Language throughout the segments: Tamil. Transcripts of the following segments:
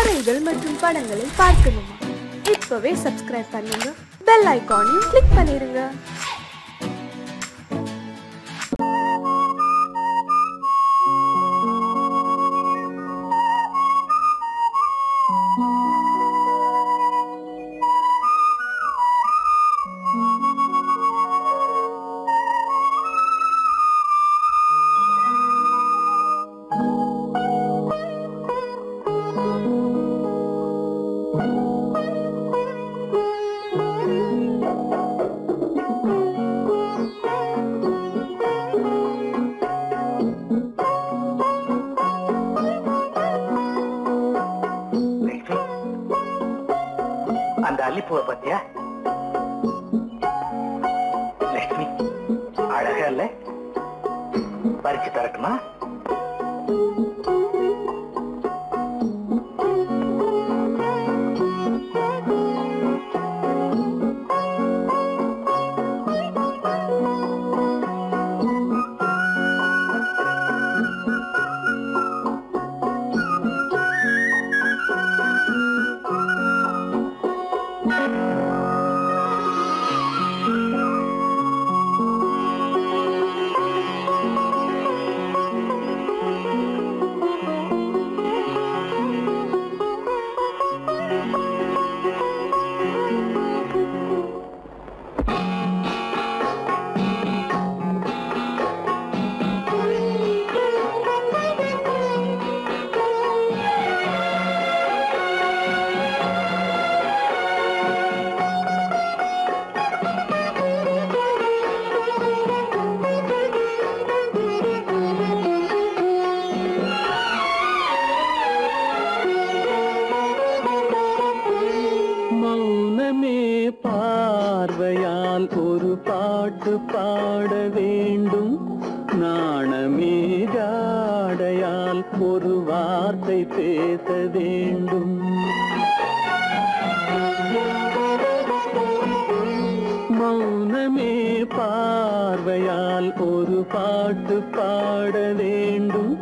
கதைகள் மற்றும் படங்களை பார்க்கணுமா? இப்பவே சப்ஸ்கிரைப் பண்ணுங்க, பெல் ஐகானையும் கிளிக் பண்ணிருங்க. அந்த அல்லிப்பூவை பத்தியா லட்சுமி? அழகா இல்ல? பறிச்சு தரட்டுமா? பார்வையால் ஒரு பாட்டு பாட வேண்டும், நாணமே ஜாடையால் ஒரு வார்த்தை பேச வேண்டும். மௌனமே பார்வையால் ஒரு பாட்டு பாட வேண்டும்,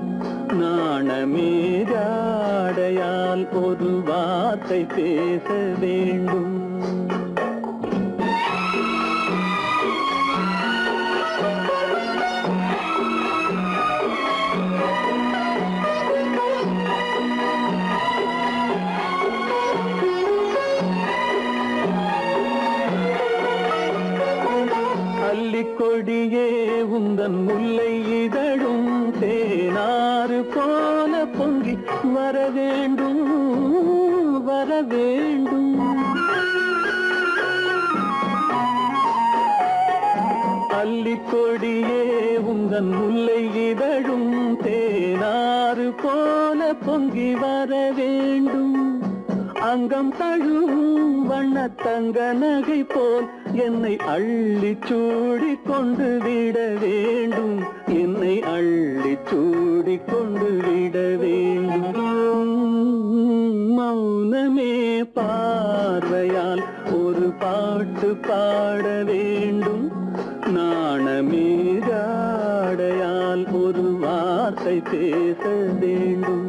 நாணமே ஜாடையால் ஒரு வார்த்தை பேச வேண்டும். கொடியே உந்தன் முல்லை இதழும் தேனாறு போல பொங்கி வர வேண்டும், வர வேண்டும். அல்லிக்கொடியே உந்தன் முல்லை இதழும் தேனாறு போல பொங்கி வர வேண்டும். அங்கம் தழுவும் வண்ணத்தங்க நகை போல் என்னை அள்ளி சூடி கொண்டு விட வேண்டும், என்னை அள்ளி சூடி கொண்டு விட வேண்டும். மௌனமே பார்வையால் ஒரு பாட்டு பாட வேண்டும், நாணமே ஜாடையால் ஒரு வார்த்தை பேச வேண்டும்.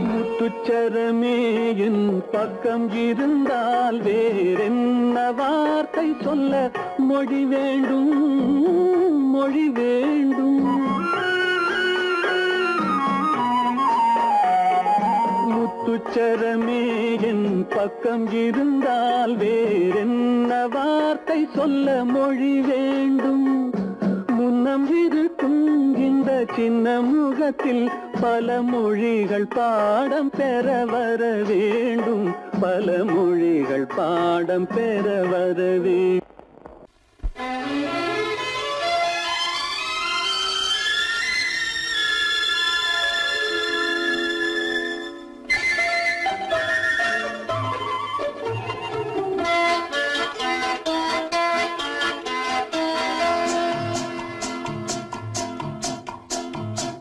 முத்துச்சரமே என் பக்கம் இருந்தால் வேறென்ன வார்த்தை சொல்ல மொழி வேண்டும், மொழி வேண்டும். முத்துச்சரமே என் பக்கம் இருந்தால் வேறென்ன வார்த்தை சொல்ல மொழி வேண்டும். முன்னம் இருக்கும் இந்த சின்ன முகத்தில் பல மொழிகள் பாடம் பெற வர வேண்டும், பல மொழிகள் பாடம் பெற வர வேண்டும்.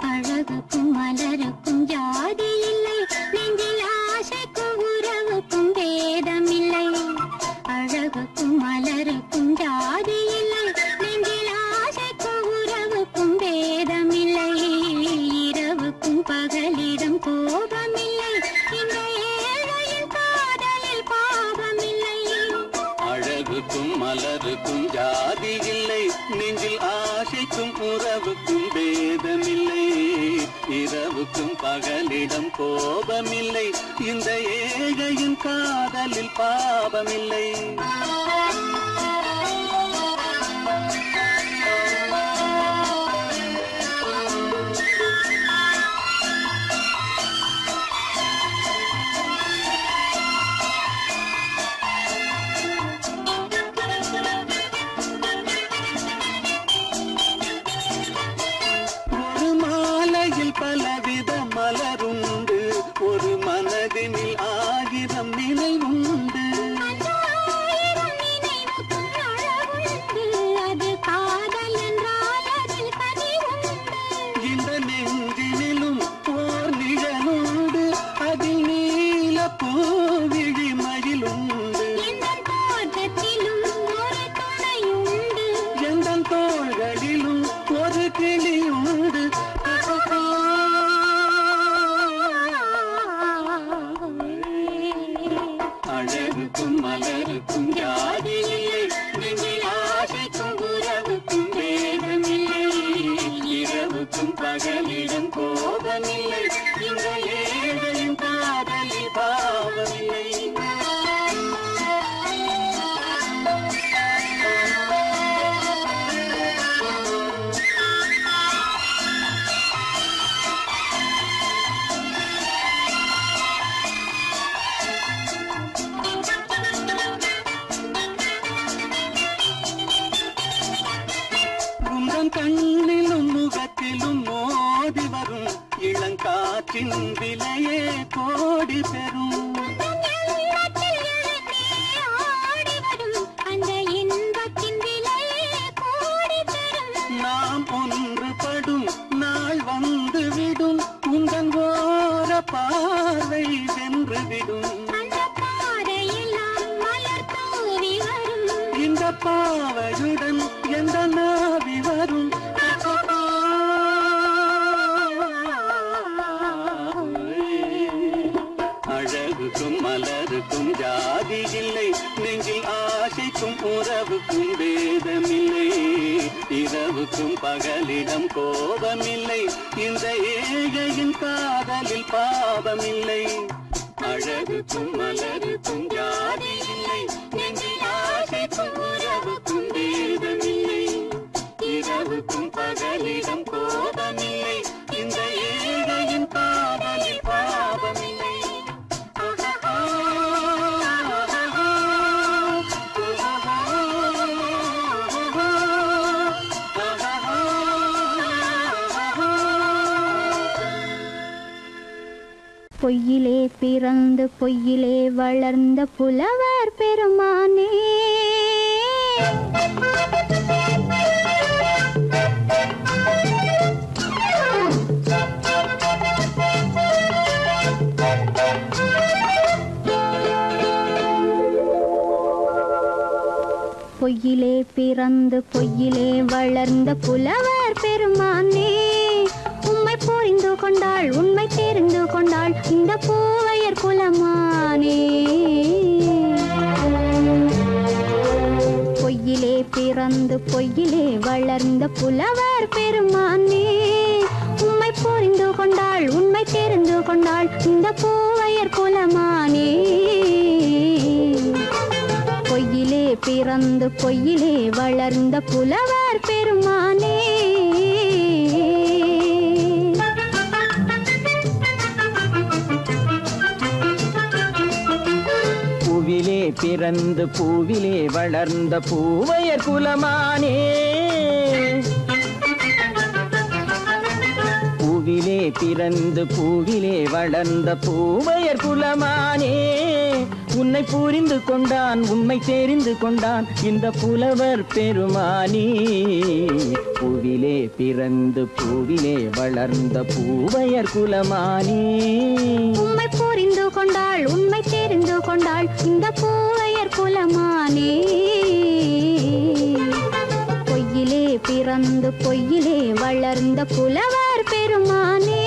அழகுக்கும் மலர் மலருக்கும் ஜாதி இல்லை, நெஞ்சில் ஆசைக்கும் உறவுக்கும் பேதமில்லை. அழகுக்கும் மலருக்கும் ஜாதி இல்லை, நெஞ்சில் ஆசைக்கும் உறவுக்கும் பேதமில்லை. இரவுக்கும் பகலிடம் கோபமில்லை, இந்த ஏழையின் காதலில் பாவமில்லை. அழகுக்கும் மலருக்கும் ஜாதி இல்லை, நெஞ்சில் ஆசைக்கும் உறவுக்கும் பேதமில்லை. இரவுக்கும் பகலிடம் கோபமில்லை, இந்த ஏழையின் காதலில் பாவமில்லை. பலவித மலருண்டு, ஒரு மனதினில் 1000 நினைவுண்டு. அது காதல் என்றால் அதில் கனிவுண்டு. இந்த நெஞ்சினிலும் ஓர் நிழலுண்டு, அதில் நீல பூவிழி மயிலுண்டு. எந்தன் தோட்டத்திலும் ஒரு துணையுண்டு, எந்தன் தோள்களிலும் ஒரு கிளியுண்டு. அழகுக்கும் மலருக்கும் ஜாதி இல்லை, நெஞ்சில் ஆசைக்கும் உறவுக்கும் பேதமில்லை. இரவுக்கும் பகலிடம் கோபமில்லை, இந்த ஏழையின் காதலில் பாவமில்லை. கண்ணிலும் முகத்திலும் மோதி வரும் இளங்காற்றின் விலையே கோடி பெறும். அந்த இன்பத்தின் விலையே கோடி பெறும். நாம் ஒன்றுபடும் நாள் வந்துவிடும், உங்கள் ஓர பார்வை வென்றுவிடும். அந்த பாறையெல்லாம் மலர் தூவி வரும், இந்த பாவையுடன் எந்த நாவி வரும். அழகுக்கும் மலருக்கும் ஜாதி இல்லை, நெஞ்சில் ஆசைக்கும் உறவுக்கும் பேதமில்லை. இரவுக்கும் பகலிடம் கோபமில்லை, இந்த ஏழையின் காதலில் பாவமில்லை. அழகுக்கும் மலருக்கும் ஜாதி இல்லை, நெஞ்சில் ஆசைக்கும் உறவுக்கும் பேதமில்லை. இரவுக்கும் பகலிடம் கோபமில்லை, இந்த ஏழையின் காதலில் பாவமில்லை. பொய்யிலே பிறந்து பொய்யிலே வளர்ந்த புலவர் பெருமானே, பொய்யிலே பிறந்து பொய்யிலே வளர்ந்த புலவர் பெருமானே, உம்மை புரிந்து கொண்டாள் உண்மை தெரிந்து கொண்டாள் இந்த பூவையர் குலமானே. பொய்யிலே பிறந்து பொய்யிலே வளர்ந்த புலவர் பெருமானே, உம்மை புரிந்து கொண்டாள் உண்மை தெரிந்து கொண்டாள் இந்த பூவையர் குலமானே. பொய்யிலே பிறந்து பொய்யிலே வளர்ந்த புலவர் பெருமானே. பூவிலே பிறந்து பூவிலே வளர்ந்த பூவையர் குலமானே, பூவிலே பூவிலே பிறந்து பூவிலே வளர்ந்த பூவையர் குலமானே உன்னை புரிந்து கொண்டான் உண்மை தெரிந்து கொண்டான் இந்த புலவர் பெருமானே பூவிலே பிறந்து பூவிலே வளர்ந்த பூவையர் குலமானே உண்மை புரிந்து கொண்டாள் உண்மை தெரிந்து கொண்டாள் இந்த பூவையர் குலமானே பொய்யிலே பிறந்து பொய்யிலே வளர்ந்த புலவர் பெருமானே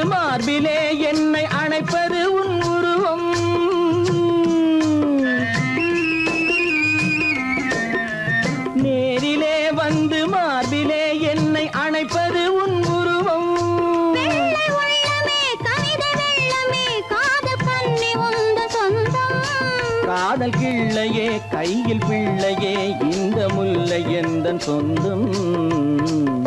மார்பிலே என்னை அணைப்பது உன் உருவம் நேரிலே வந்து மார்பிலே என்னை அணைப்பது உன் உருவம் காதல் கிள்ளையே கையில் பிள்ளையே இந்த முல்லை எந்தன் சொந்தம்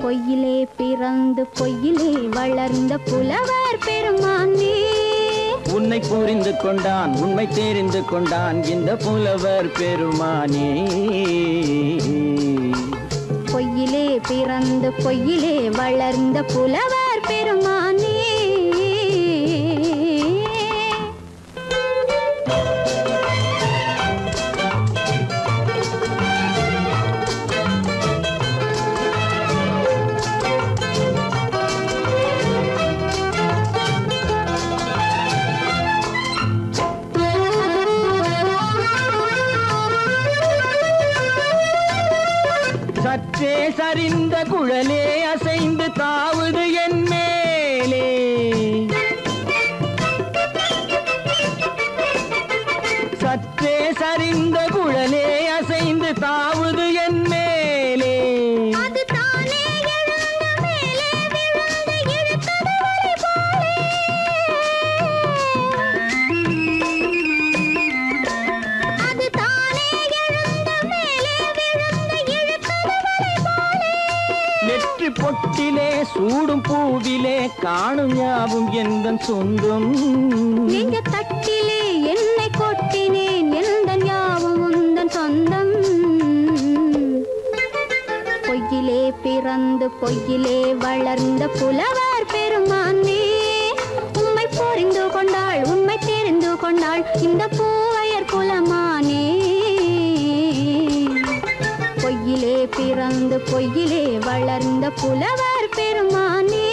பொய்யிலே பிறந்து பொய்யிலே வளர்ந்த புலவர் பெருமானே உன்னை புரிந்து கொண்டான் உண்மை தெரிந்து கொண்டான் இந்த புலவர் பெருமானே பொய்யிலே பிறந்து பொய்யிலே வளர்ந்த புலவர் பெருமானே சற்றே சரிந்த குழலே அசைந்து தாவுது என் மேலே சற்றே சரிந்த குழலே அசைந்து தாவுது என் மேலே நெற்றி பொட்டிலே சூடும் பூவிலே காணும் யாவும் எந்தன் சொந்தம் நெஞ்ச தட்டிலே என்னை கொட்டினேன் எந்தன் யாவும் உந்தன் சொந்தம் பொய்யிலே பிறந்து பொய்யிலே வளர்ந்த புலவர் பெருமானே உண்மை புரிந்து கொண்டாள் உண்மை தெரிந்து கொண்டாள் இந்த பூவையர் குலமானே பொய்யிலே பிறந்து பொய்யிலே வளர்ந்த புலவர் பெருமானே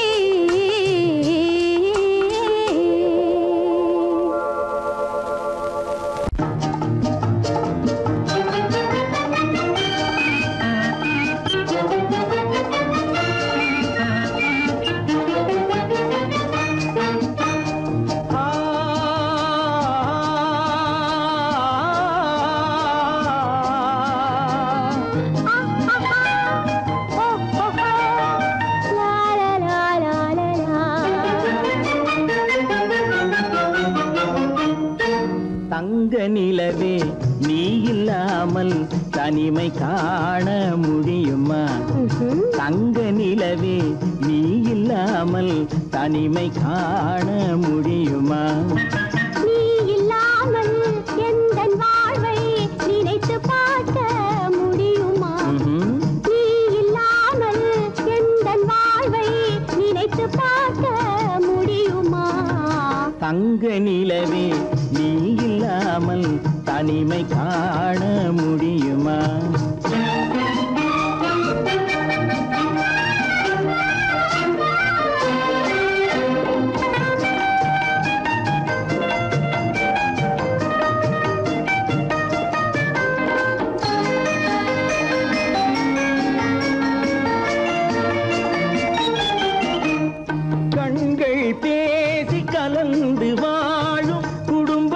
தங்க நிலவே நீ இல்லாமல் தனிமை காண முடியுமா தங்க நிலவே நீ இல்லாமல் தனிமை காண முடியுமா நீ இல்லாமல் எந்தன் வாழ்வை நினைத்து பார்க்க முடியுமா நீ இல்லாமல் எந்தன் வாழ்வை நினைத்து பார்க்க முடியுமா தங்க நிலவே நீ இல்லாமல் தனிமை காண முடியுமா கண்கள் பேசி கலந்து வாழும் குடும்ப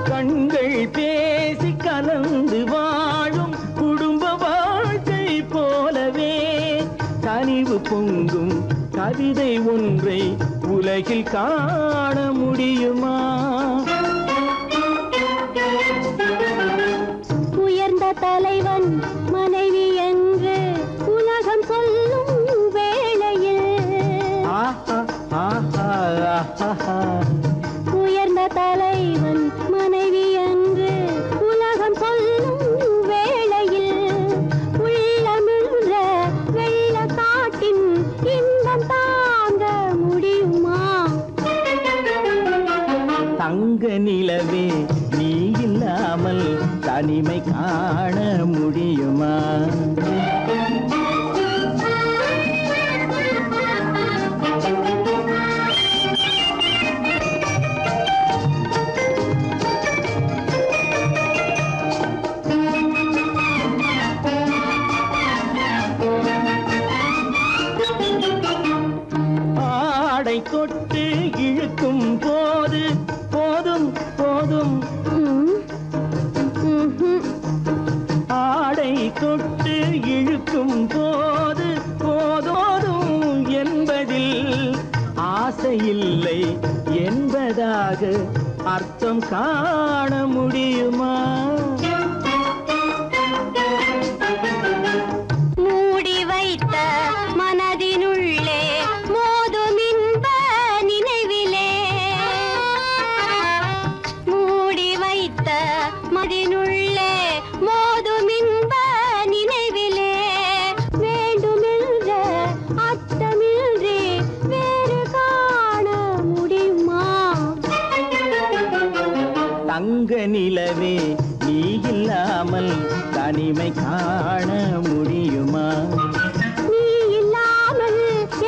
கண்கள் பேசி கலந்து வாழும் குடும்ப வாழ்க்கை போலவே கனிவு பொங்கும் கவிதை ஒன்றை உலகில் காண முடியுமா? உயர்ந்த தலைவன் மனைவி என்று உலகம் சொல்லும் வேளையில் உயர்ந்த தலைவன் மனைவி என்று உலகம் சொல்லும் வேளையில் உள்ளமிழ்ற வெள்ளக்காட்டின் இன்பம் தாங்க முடியுமா? தங்க நிலவே நீ இல்லாமல் தனிமை காண முடியுமா? ஆடை தொட்டு இழுக்கும் போது போதும் போதும் ஆடை தொட்டு இழுக்கும் போது போதோதும் என்பதில் ஆசையில்லை என்பதாக அர்த்தம் காண முடியுமா? மூடி வைத்த மனதினுள்ளே மோதும் இன்ப நினைவிலே மூடி வைத்த மனதினுள்ளே மோதும் இன்ப நினைவிலே வேண்டுமென்ற அர்த்தமின்றி வேறு காண முடியுமா? தங்க நிலவே நீ இல்லாமல் தனிமை காண முடியுமா? நீ இல்லாமல்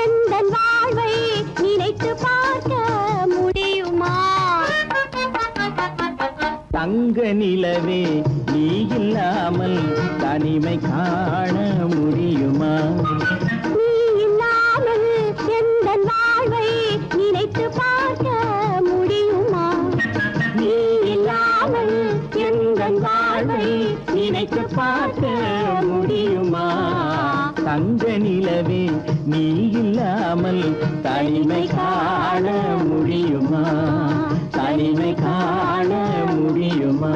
எந்தன் வாழ்வை நினைத்து பார்க்க முடியுமா? தங்க நிலவே நீ இல்லாமல் தனிமை காண முடியுமா? நீ இல்லாமல் எந்தன் வாழ்வை நினைத்து பார்க்க முடியுமா? நீ இல்லாமல் எந்தன் வாழ்வை நினைத்து பார்க்க முடியுமா? தங்க நிலவே நீ இல்லாமல் தனிமை காண முடியுமா? தனிமை காண முடியுமா?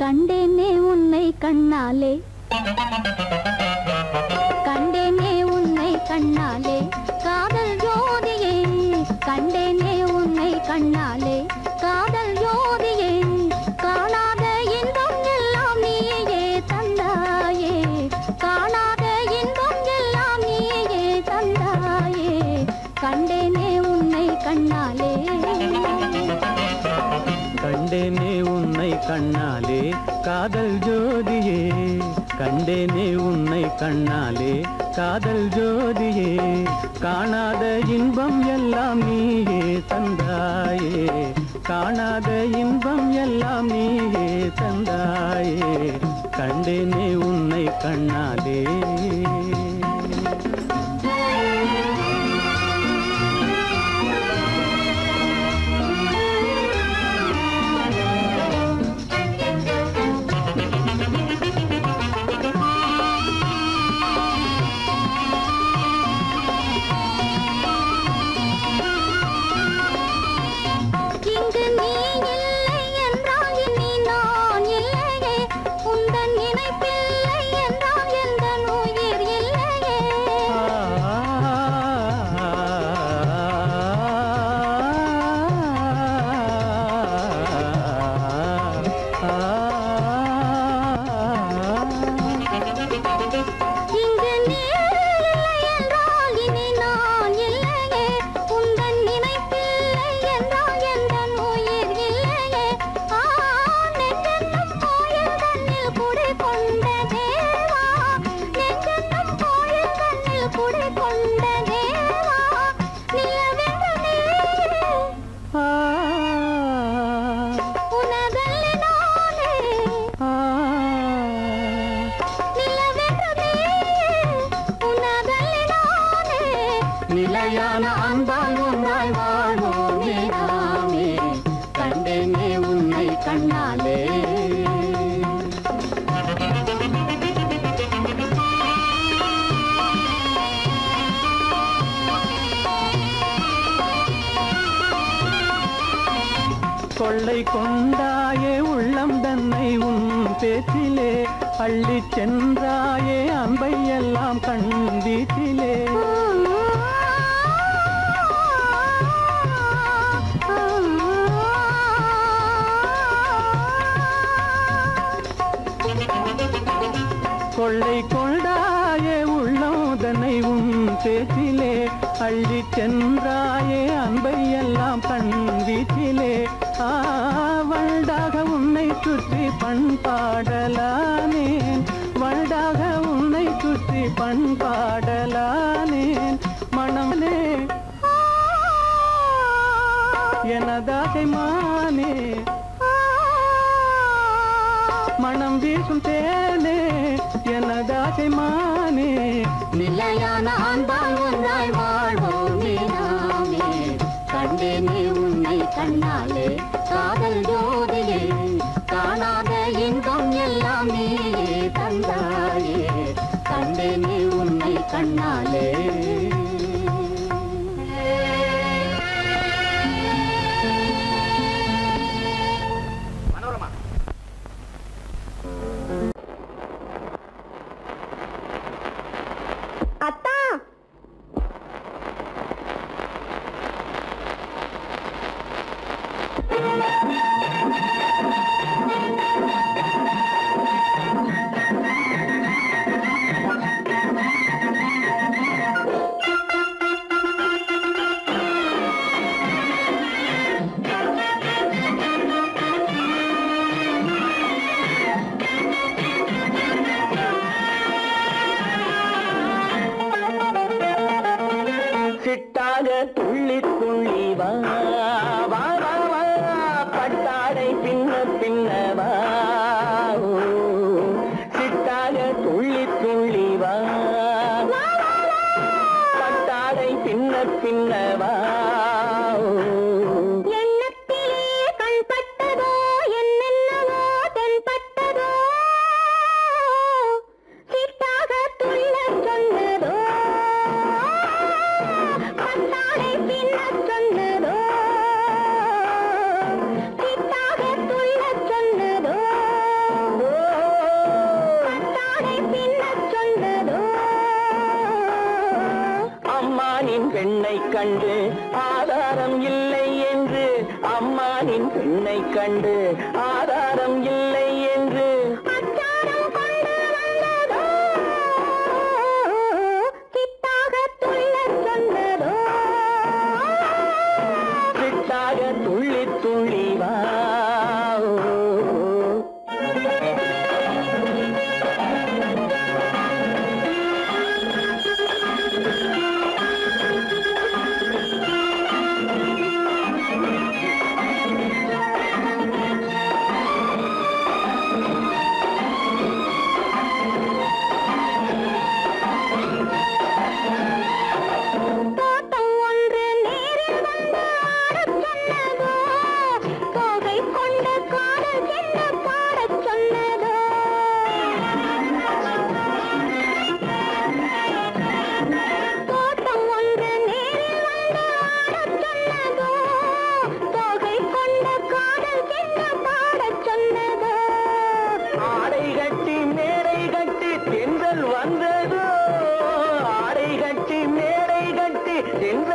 கண்டேனே உன்னை கண்ணாலே கண்டேனே உன்னை கண்ணாலே காதல் ஜோதியே கண்டேனே உன்னை கண்ணாலே காதல் ஜோதியே காணாத இன்பம் எல்லாம் நீயே தந்தாயே காணாத இன்பம் எல்லாம் நீயே தந்தாயே கண்டேனே உன்னை கண்ணாலே கண்டேனே உன்னை கண்ணாலே காதல் ஜோதியே கண்டேனே உன்னை கண்ணாலே காதல் ஜோதியே காணாத இன்பம் எல்லாம் நீயே தந்தாயே காணாத இன்பம் எல்லாம் நீயே தந்தாயே கண்டேனே உன்னை கண்ணாலே இங்கு நீ இல்லை என்றால் இனி நான் இல்லையே உந்தன் நினைப்பில் கொள்ளை கொண்டாயே உள்ளம் தன்னை உன் பேச்சிலே அள்ளிச் சென்றாயே அன்பை எல்லாம் கண் வீட்டிலே கொள்ளை கொண்டாயே உள்ளம் தன்னை உன் பேச்சிலே அள்ளிச் சென்றாயே அன்பை எல்லாம் கண் வீட்டிலே வண்டாக உன்னை சுற்றி பண்பாடலானேன் வண்டாக உன்னை சுற்றி பண்பாடலானேன் மனமே எனதாசை மானே மனம் வீசும் தேனே எனதாசை மானே நிலையான அன்பால் ஒன்றாய் வாழ்வோமே நாமே கண்டேனே உன்னை கண்ணாலே காதல் ஜோதியே காணாத இன்பம் எல்லாம் நீயே தந்தாயே கண்டேனே உன்னை கண்ணாலே துள்ளி துள்ளி வா வா வா வா பட்டாடை பின்ன பின்னவா சிட்டாக துள்ளி துள்ளி வா பட்டாடை பின்ன பின்னவா பெண்ணை கண்டு ஆதாரம் இல்லை என்று அம்மானின் பெண்ணை கண்டு ஆதாரம் இல்லை என்று சிட்டாக துள்ளி துள்ளி வா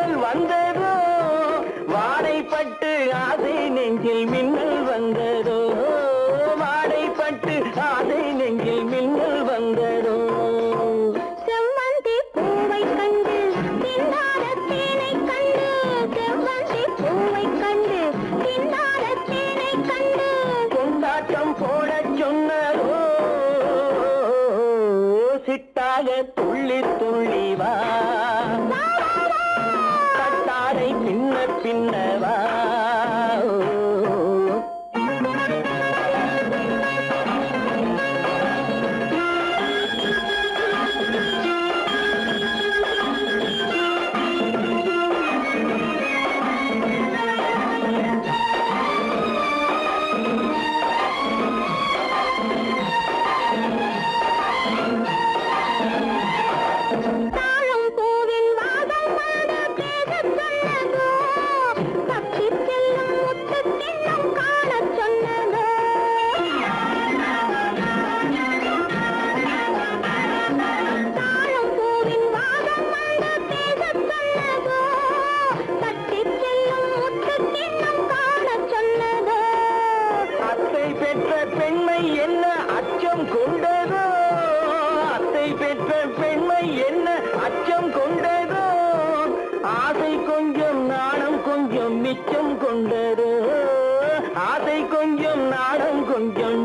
வந்ததோ வாடைப்பட்டு ஆசை நெஞ்சில் மின்னல் வந்ததோ வாடைப்பட்டு ஆசை நெஞ்சில் மின்னல் வந்ததோ செவ்வந்தி பூவை கண்டு திண்டாட தேனை கண்டு செவ்வந்தி பூவை கண்டு திண்டாட தேனை கண்டு கொண்டாட்டம் போடச் சொன்னதோ சிட்டாக துள்ளி துள்ளி வா கட்டாடை பின்ன பின்னவா தாழம் பூவின் வாசம் வந்து பேசச் சொன்னதோ பட்சி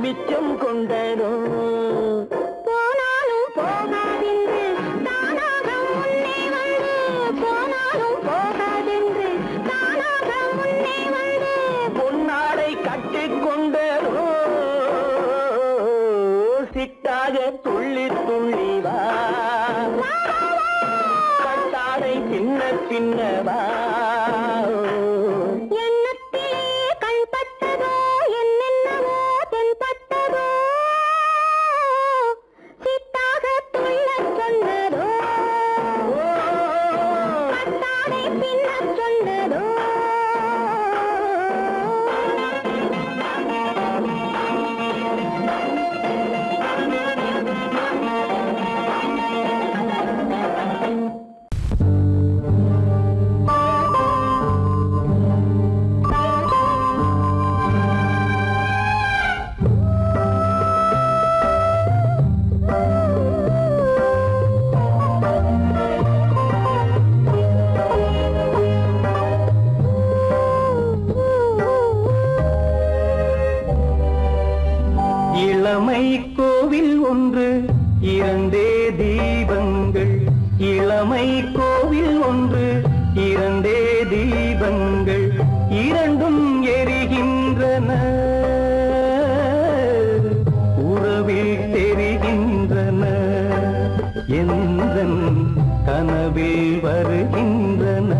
மிச்சம் கொண்டனோ போனாலும் போகாதென்று தானாக முன்னே வந்து போனாலும் போகாதென்று தானாக முன்னே வந்து பொன்னாடை கட்டிக்கொண்டனோ சிட்டாக துள்ளி துள்ளி வா கட்டாடை பின்ன பின்னவா எண்ணத்திலே கண்பட்டதோ என்னென்னவோ தென்பட்டதோ சித்தாக துள்ளச் சொன்னதோ கட்டாடை பின்னச் சொன்னதோ இளமை கோவில் ஒன்று இரண்டே தீபங்கள் இளமை கோவில் ஒன்று இரண்டே தீபங்கள் இரண்டும் எரிகின்றன உறவில் தெரிகின்றன எந்தன் கனவில் வருகின்றன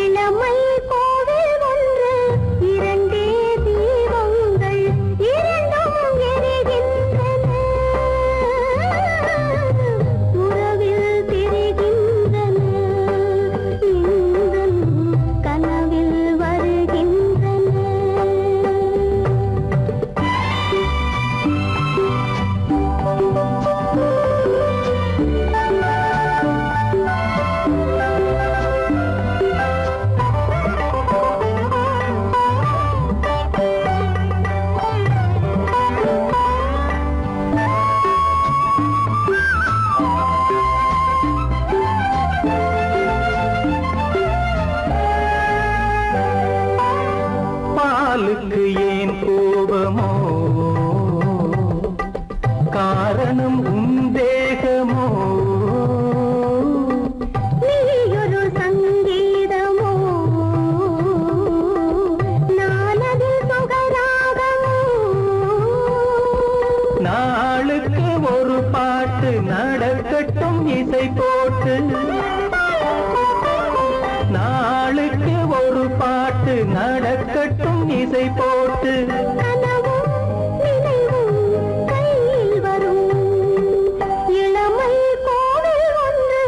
இளமை கோவில் ஒன்று இரண்டே தீபங்கள் இரண்டும் எரிகின்றன உறவில் தெரிகின்றன இந்தன் கனவில் வருகின்றன பாலுக்கு ஏன் கோபமோ காரணம் உன் தேகமோ நீயொரு சங்கீதமோ நானதில் சுகராகமோ நாளுக்கு ஒரு பாட்டு நடக்கட்டும் இசை போட்டு நாளுக்கு ஒரு பாட்டு நடக்கட்டும் இசை போட்டு கனவும் நினைவும் கையில் வரும் இளமை கோவில் ஒன்று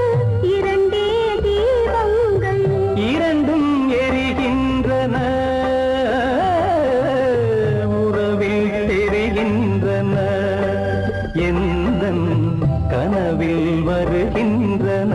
இரண்டே தீபங்கள் இரண்டும் எரிகின்றன உறவில் தெரிகின்றன எந்தன் கனவில் வருகின்றன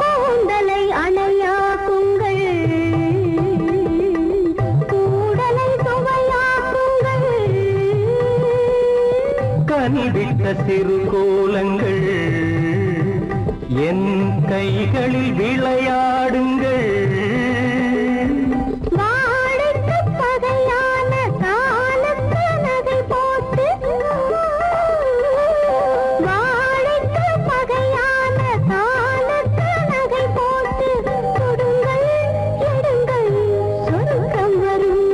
கூந்தலை அணையாக்குங்கள் கூடலை சுவையாக்குங்கள் கனிவிட்ட சிறு கோலங்கள் என் கைகளில் விளையாடுங்கள் வாழைக்கு பகையான காலத்து நகை போட்டு வாழைக்கு பகையான காலத்து நகை போட்டு கொடுங்கள் எடுங்கள் சொர்க்கம் வரும்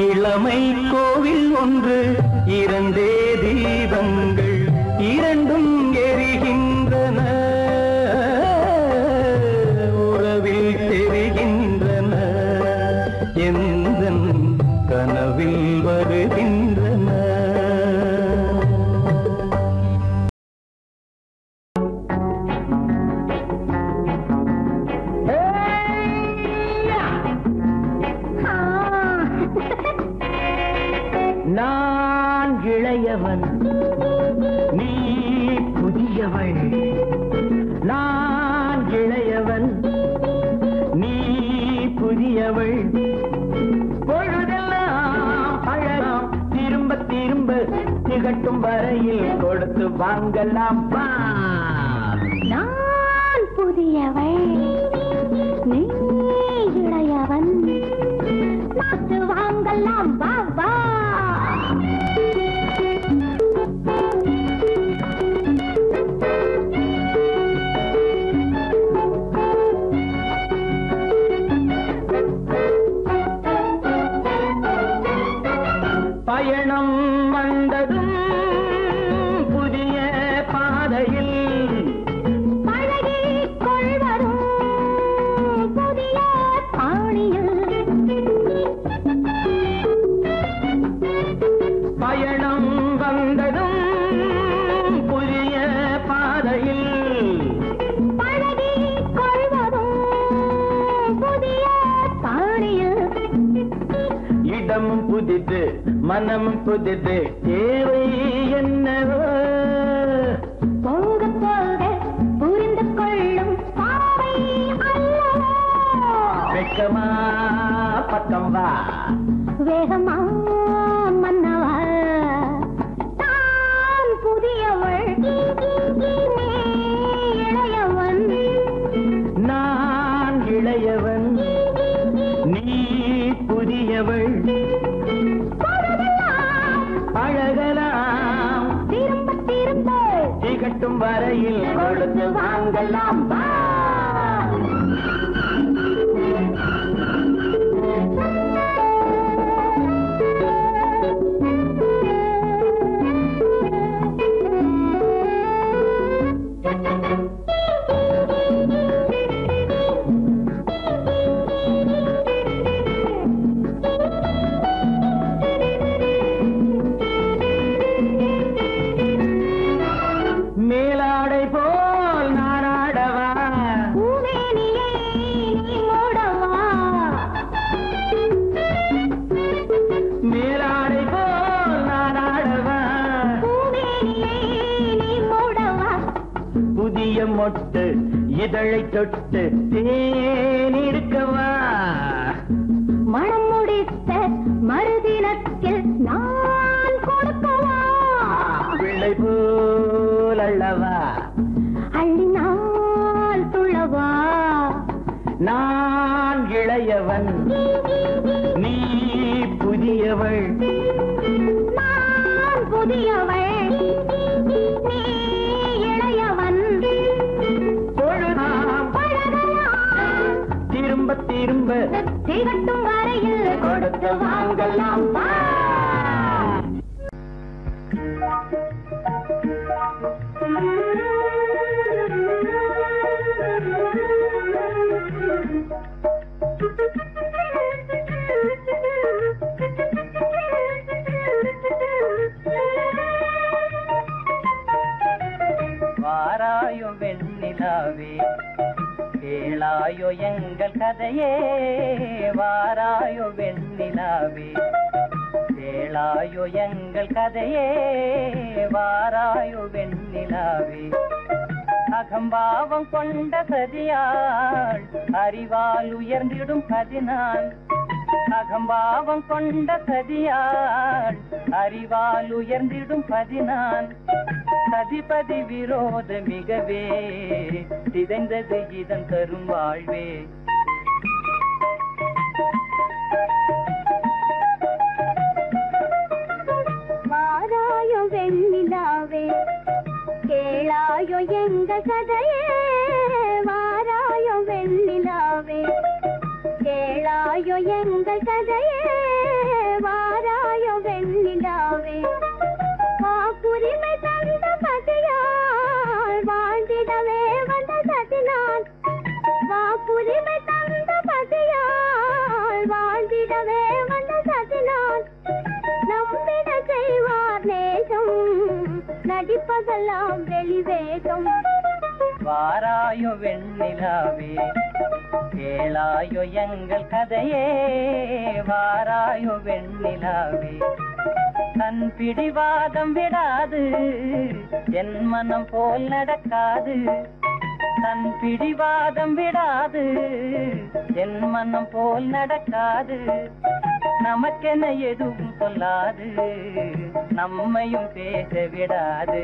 இளமை கோவில் ஒன்று இரண்டே தீபங்கள் இரண்டும் எரிகின்றன உறவில் தெரிகின்றன எந்தன் கனவில் வருகின்றன புதியவன் நீ புதியவள் நான் இளையவன் நீ புதியவள் பொழுதெல்லாம் பழகம் திரும்ப திரும்ப திகட்டும் வரையில் கொடுத்து வாங்கலாம் வா நான் புதியவள் நீ இளையவன் பார்த்து வாங்கலாம் வா வா பயணம் வந்ததும் புதிய பாதையில் பழகிக் கொள்வதும் புதிய பாணியில் பயணம் வந்ததும் புதிய பாதையில் பழகிக் கொள்வதும் புதிய பாணியில் இடமும் புதிது மனமும் புதிது தேவை என்னவோ போக போக புரிந்து கொள்ளும் பாவை அல்லவோ வெக்கமா பக்கம் வா வேகமா மன்னவா தான் புதியவள் நீ இளையவன் நான் இளையவன் நீ புதியவள் பழகலாம் திரும்ப திரும்ப திகட்டும் வரையில் கொடுத்து வாங்கலாம் வா மேலாடை போல் நானாடவா பூமேனியை நீ மூடவா மேலாடை போல் நானாடவா பூமேனியை நீ மூடவா புதிய மொட்டு இதழை தொட்டு தேனிருக்கவா மனம் முடித்த மறுதினத்தில் நான் கொடுக்கவா பிள்ளை போல் அல்லவா அள்ளினால் துளவா நான் இளையவன் நீ புதியவள் நான் புதியவள் நீ இளையவன் பொழுதாம் பழகலாம் திரும்ப திரும்ப திகட்டும் வரையில் கொடுத்து வாங்கலாம் வா வாராயோ வெண்ணிலாவே கேளாயோ எங்கள் கதையே வாராயோ வெண்ணிலாவே கேளாயோ எங்கள் கதையே வாராயோ வெண்ணிலாவே அகம்பாவம் கொண்ட சதியாள் அறிவால் உயர்ந்திடும் பதினாள் அகம்பாவம் கொண்ட சதியாள் அறிவால் உயர்ந்திடும் பதினாள் சதிபதி விரோத மிகவே சிதைந்தது இதன் தரும் வாழ்வே வாராயோ வெண்ணிலாவே கேளாயோ எங்கள் கதையே வாராயோ வெண்ணிலாவே கேளாயோ எங்கள் கதையே வாராயோ வெண்ணிலாவே வாக்குரிமை தந்த பதியால் வாழ்ந்திடவே வந்த சதினான் வாக்குரிமை தந்த பதியால் வாழ்ந்திடவே வந்த சதினான் நம்பிட செய்வார் நேசம் நடிப்பதெல்லாம் வெளிவேகம் வாராயோ வெண்ணிலாவே கேளாயோ எங்கள் கதையே வாராயோ வெண்ணிலாவே தன் பிடிவாதம் விடாது, என் மனம் போல் நடக்காது. தன் பிடிவாதம் விடாது, என் மனம் போல் நடக்காது. நமக்கென எதுவும் சொல்லாது, நம்மையும் பேச விடாது.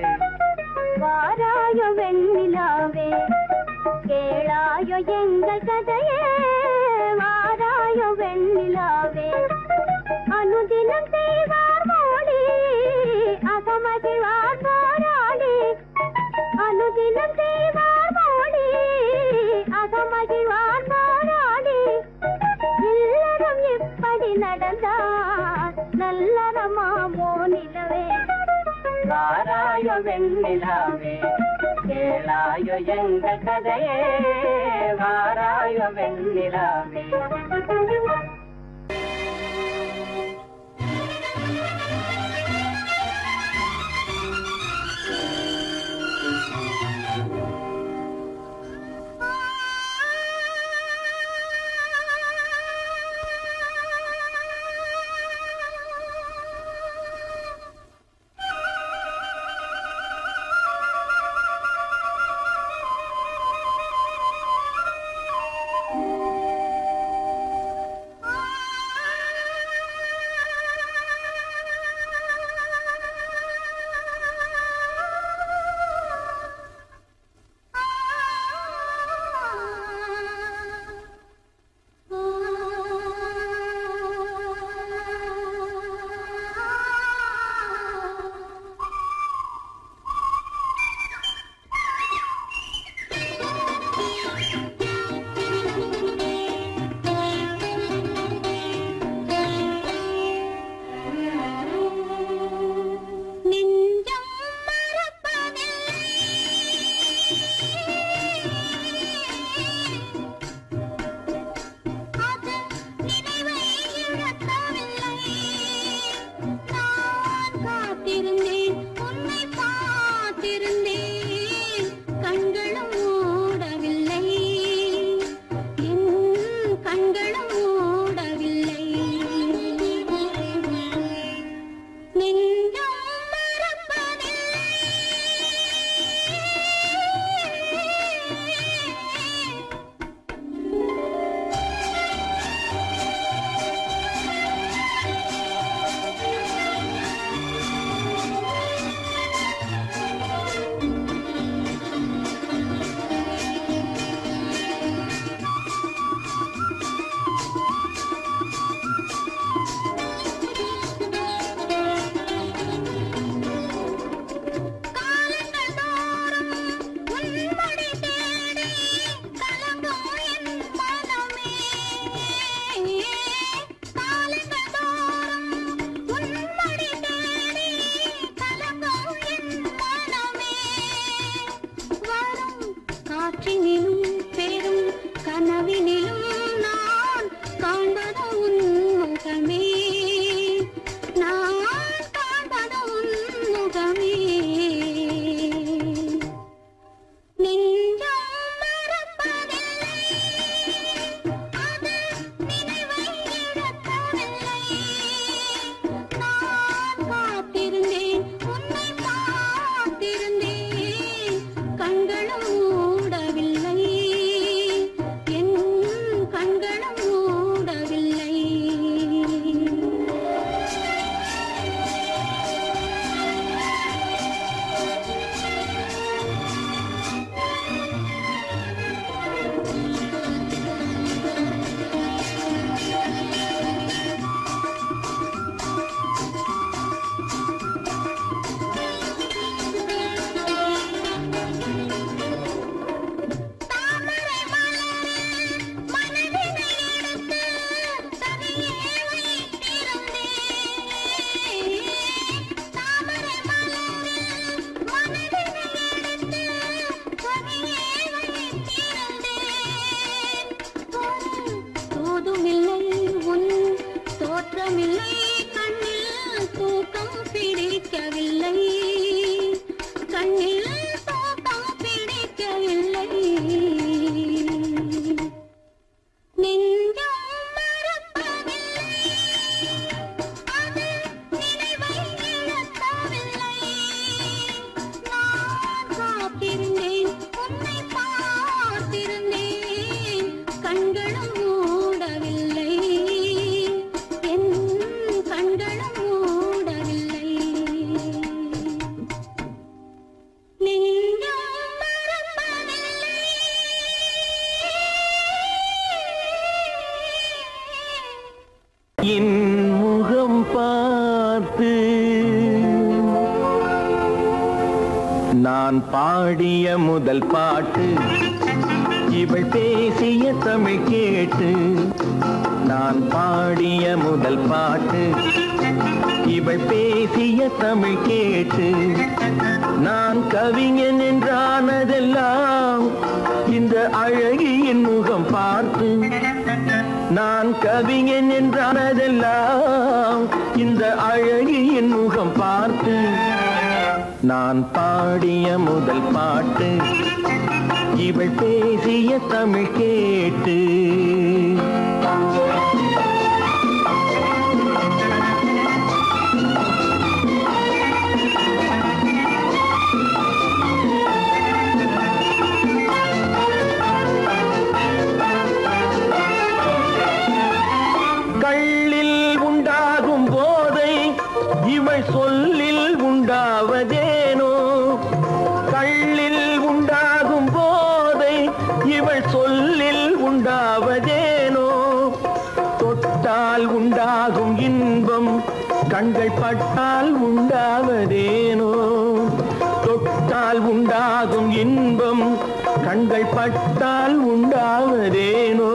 வாராயோ வெண்ணிலாவே, கேளாயோ எங்கள் கதையே. வாராயோ வெண்ணிலாவே, அனுதினம் செய்வார் மோடி, அகமகிழ்வார் போராடி. அனுதினம் செய்வார் மோடி, அகமகிழ்வார் போராடி. இல்லறம் இப்படி நடந்தார் நல்லறமாமோ நிலவே. வாராயோ வெண்ணிலாவே, கேளாயோ எங்கள் கதையே. வாராயோ வெண்ணிலாவே. என் முகம் பார்த்து நான் பாடிய முதல் பாட்டு, இவள் பேசிய தமிழ் கேட்டு. நான் பாடிய முதல் பாட்டு, இவள் பேசிய தமிழ் கேட்டு. நான் கவிஞன் என்றானதெல்லாம் இந்த அழகியின் முகம் பார்த்து. நான் கவிஞன் என்றானதெல்லாம் இந்த அழகியின் முகம் பார்த்து. நான் பாடிய முதல் பாட்டு, இவள் பேசிய தமிழ் கேட்டு. கள்ளில் உண்டாகும் போதை இவள் சொல்லில் உண்டாவதேனோ. கள்ளில் உண்டாகும் போதை இவள் சொல்லில் உண்டாவதேனோ. தொட்டால் உண்டாகும் இன்பம் கண்கள் பட்டால் உண்டாவதேனோ. தொட்டால் உண்டாகும் இன்பம் கண்கள் பட்டால் உண்டாவதேனோ.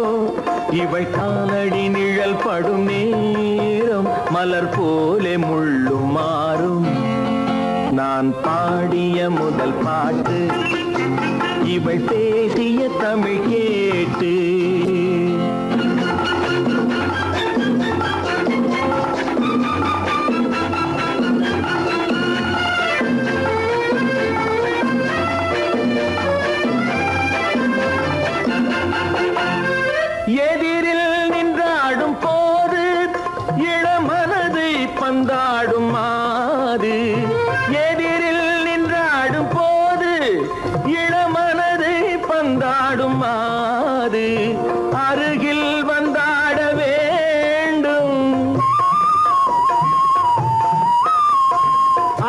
இவள் காலடி நிழல் படும் நேரம் மலர் போலே முள்ளும் மாறும். நான் பாடிய முதல் பாட்டு, இவள் பேசிய தமிழ் கேட்டு. எதிரில் நின்றாடும் போது இளமனதை பந்தாடும் மாது. எதிரில் நின்றாடும் போது இளமனதை பந்தாடும் மாது. அருகில் வந்தாட வேண்டும்,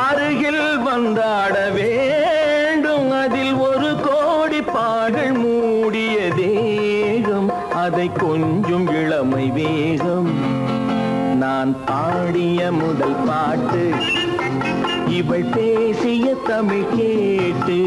அருகில் வந்தாட வேண்டும். அதில் ஒரு கோடி பாடல் மூடிய தேகம், அதை கொஞ்சம் இளமை வேகம். நான் பாடிய முதல் பாட்டு, இவள் பேசிய தமிழ் கேட்டு.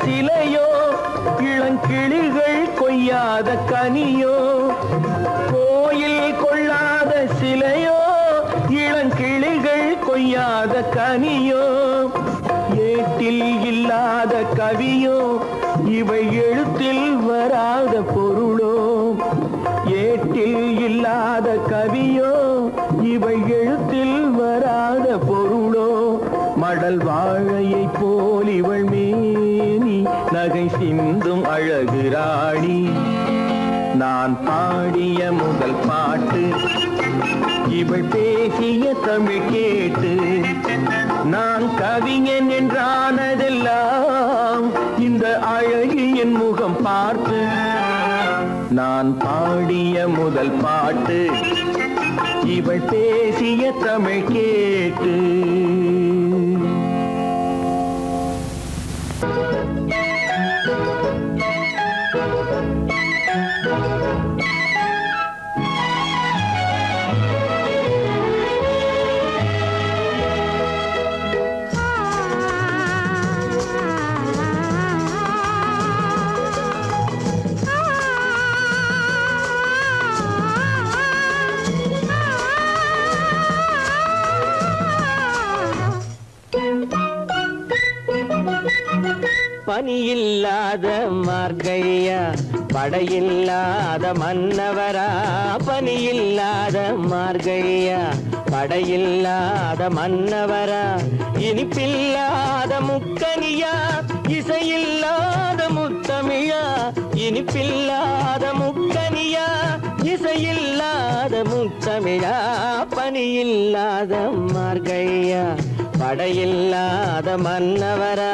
சிலையோ இளங்கிளிகள் கொய்யாத கனியோ. கோயில் கொள்ளாத சிலையோ இளங்கிளிகள் கொய்யாத கனியோ. ஏட்டில் இல்லாத கவியோ இவை எழுத்தில் வராத பொருளோ. ஏட்டில் இல்லாத கவியோ இவை எழுத்தில் வராத பொருளோ. மடல் வாழையை போல் இவள் மேனி நகை சிந்தும் அழகு ராணி. நான் பாடிய முதல் பாட்டு, இவள் பேசிய தமிழ் கேட்டு. நான் கவிஞன் என்றானதெல்லாம் இந்த அழகியின் முகம் பார்த்து. நான் பாடிய முதல் பாட்டு, இவள் பேசிய தமிழ் கேட்டு. பனியில்லாத மார்கழியா படையில்லாத மன்னவரா. பனியில்லாத மார்கழியா படையில்லாத மன்னவரா. இனிப்பில்லாத முக்கனியா இசையில்லாத முத்தமிழா. இனிப்பில்லாத முக்கனியா இசையில்லாத முத்தமிழா. பனியில்லாத மார்கழியா படையில்லாத மன்னவரா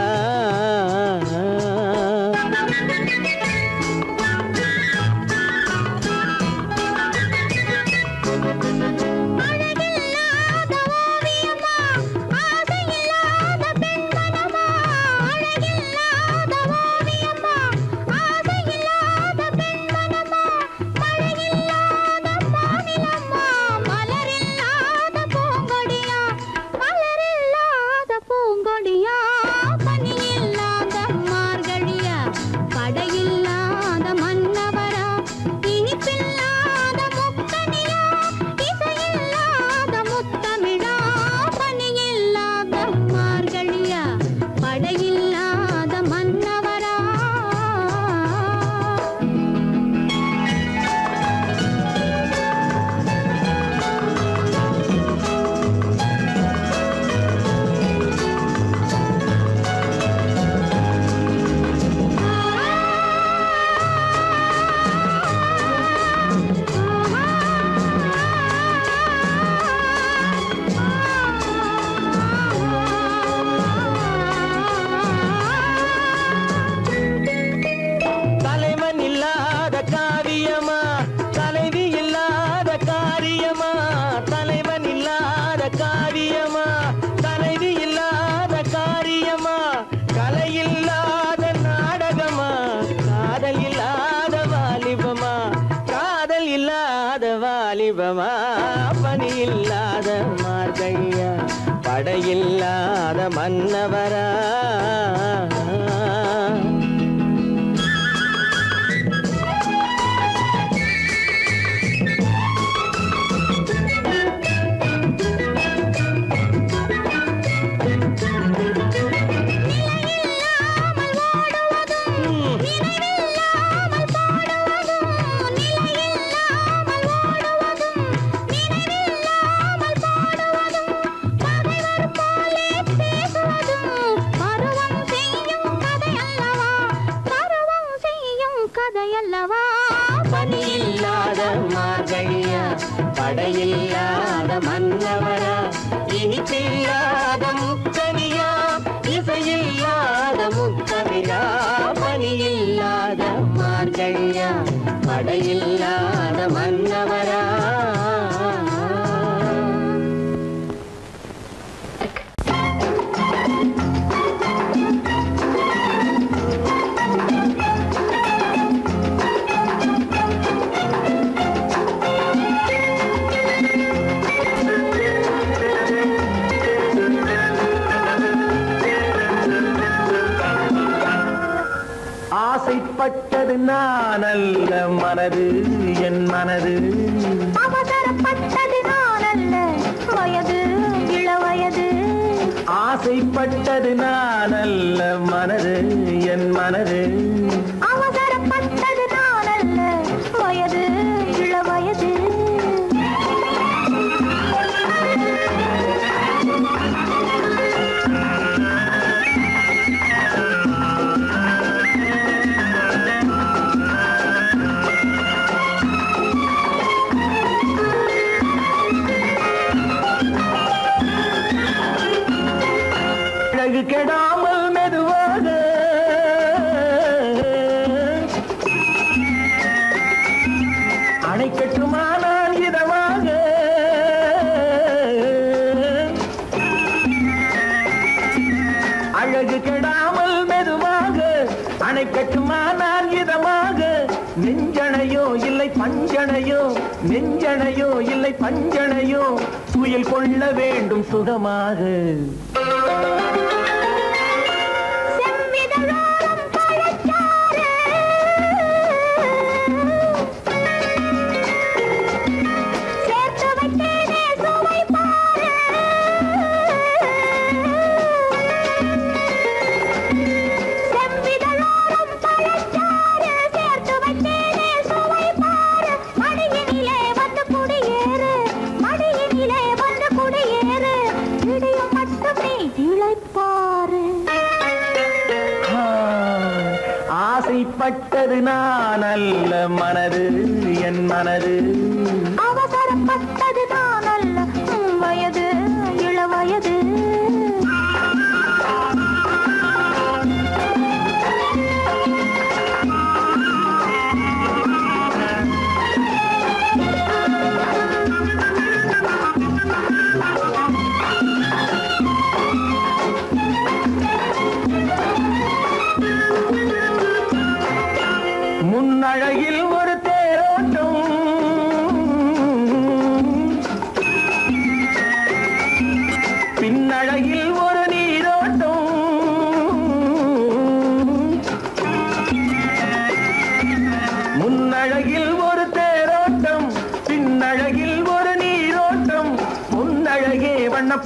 பணியில்லாத மார்கழியா படையில்லாத மன்னவரா பணியில்லாத மார்கழியா படையில்லாத மன்னவரா இனிப்பில்லாத முக்கனியா இசையில்லாத முக்கமிழா பணியில்லாத மார்கழியா படையில்லாத மன்னவரா ஆசைப்பட்டது நான் அல்ல மனது என் மனது அவசரப்பட்டது நான் அல்ல வயது இளவயது ஆசைப்பட்டது நான் அல்ல மனது என் மனது அவசரப்பட்டது நான் அல்ல வயது இளவயது கெடாமல் மெதுவாக அணைக்கட்டுமா நான் இதமாக அழகு கெடாமல் மெதுவாக அணைக்கட்டுமா நான் இதமாக நெஞ்சணையோ இல்லை பஞ்சணையோ நெஞ்சணையோ இல்லை பஞ்சணையோ துயில் கொள்ள வேண்டும் சுகமாக ஆசைப்பட்டது நான் அல்ல மனது என் மனது அவசரப்பட்டது நான் அல்ல வயது இளவயது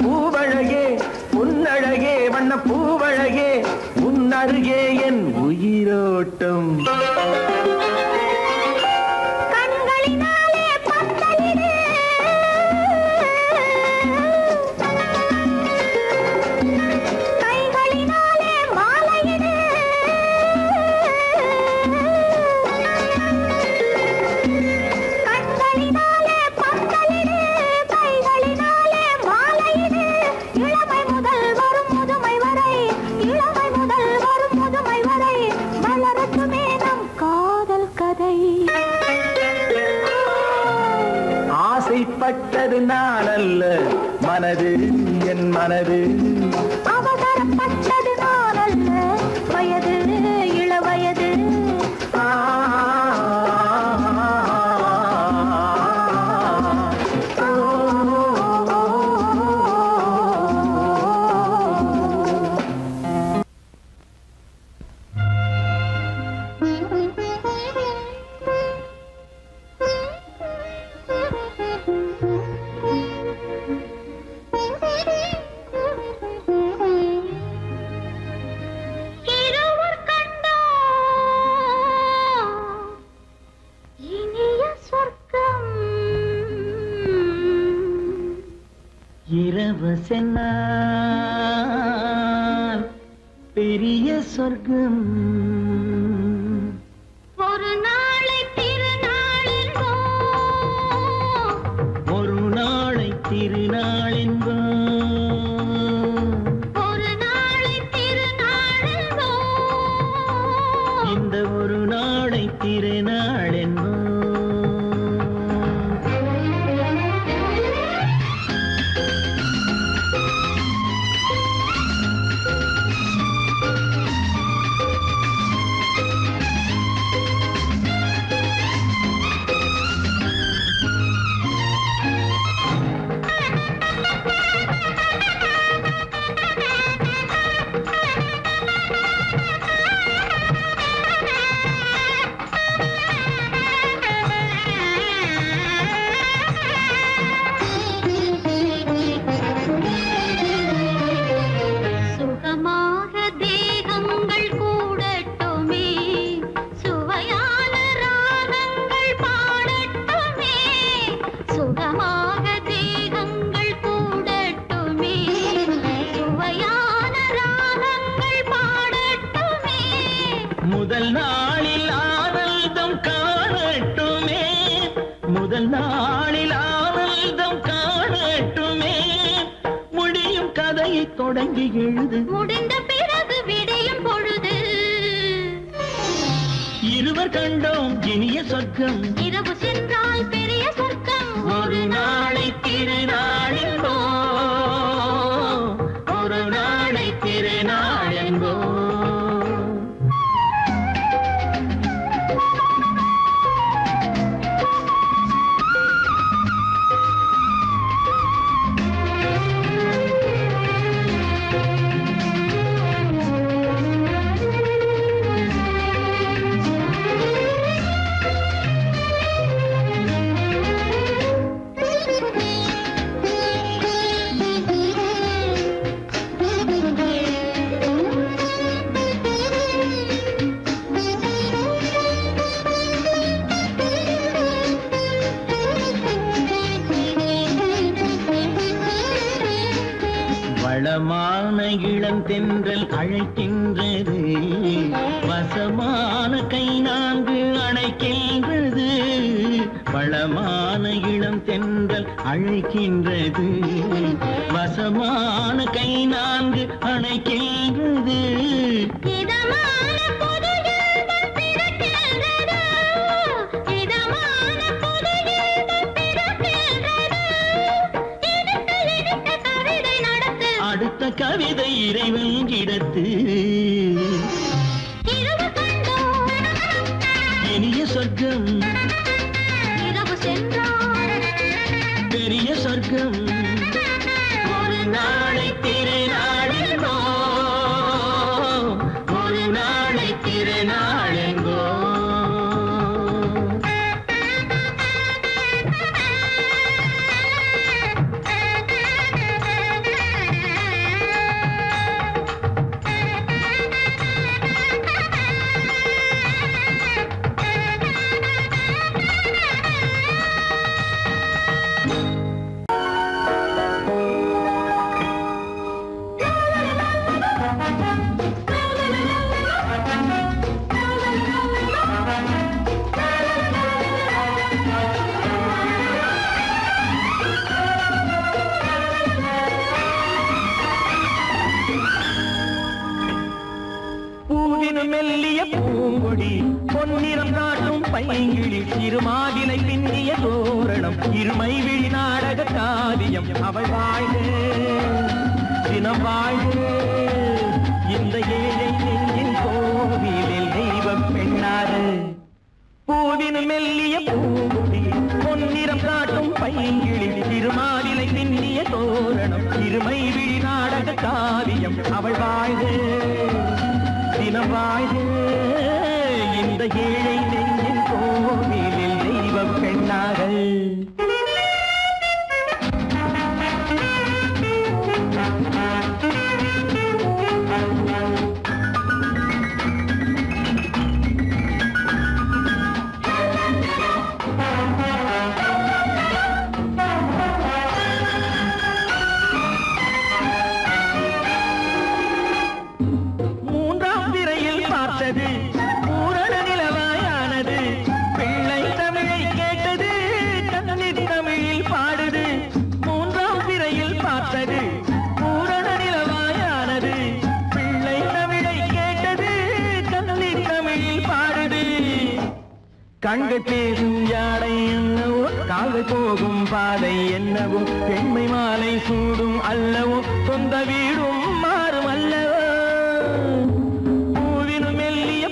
பூவழகே உன்னழகே வண்ண பூவழகே உன்னருகே என் உயிரோட்டம் பட்டது நான் அல்ல மனது என் மனது அவசரப்பட்டது நான் அல்ல வயது இளவயது இரவசென்னால் பெரிய சொர்க்கம் ஒரு நாளை திருநாளென்போ ஒரு நாளை திருநாளென்போ ஒரு நாளை திருநாளென்போ இந்த ஒரு நாளை திருநாளென்போ முதல் நாளில் ஆனந்தம் காணட்டுமே முதல் நாளில் ஆனந்தம் காணட்டுமே முடியும் கதையை தொடங்கி எழுது முடிந்த பிறகு விடையும் பொழுது இருவர் கண்டோம் இனிய சொர்க்கம் இரவு சென்றால் பெரிய சொர்க்கம் ஒரு நாளை திருநாளென்போ ஒரு நாளை திருநாளென்போ வளமான இளம் தென்றல் அழைக்கின்றது வசமான கை நான்கு அணைக்கின்றது வளமான இளம் தென்றல் அழைக்கின்றது வசமான கை நான்கு அணைக்கின்றது இதமான புதுயுகம் பிறக்கின்றது இதமான புதுயுகம் பிறக்கின்றது இனித்த கவிதை நடத்து அடுத்த கவிதை இறைவன் இடத்து இரவு கண்டோம் இனிய சொர்க்கம் இரவு சென்றால் பெரிய சொர்க்கம் ஒரு நாளை திருநாளென்போ ஒரு நாளை திருநாளென்போ பூவினும் மெல்லிய பூங்கொடி பொன்னிறம் காட்டும் பைங்கிழி திருமாவிலை பின்னிய தோரணம் இருமை விழி நாடக காவியம் அவள் வாழ்க தினம் வாழ்க இந்த ஏழை நெஞ்சின் கோவிலில் தெய்வ பெண்ணாக பூவினும் மெல்லிய பூங்குடி பொன்னிறம் காட்டும் பைங்கிழி திருமாவிலை பின்னிய தோரணம் இருமை விழி நாடக காவியம் அவள் வாழ்க தினம் வாழ்க இந்த ஏழை நெஞ்சின் கோவிலில் தெய்வ பெண்ணாக பூரண நிலவாயானது பிள்ளை தமிழை கேட்டது கண்ணீர் தமிழில் பாடுது மூன்றாம் திரையில் பார்த்தது பூரண நிலவாயானது பிள்ளை தமிழை கேட்டது கண்ணீர் தமிழில் பாடுது கண்கள் பேசும் யாடை என்னவோ கால்கள் போகும் பாதை என்னவோ பெண்மை மாலை சூடும் அல்லவோ சொந்த வீடும் மாறும் அல்லவோ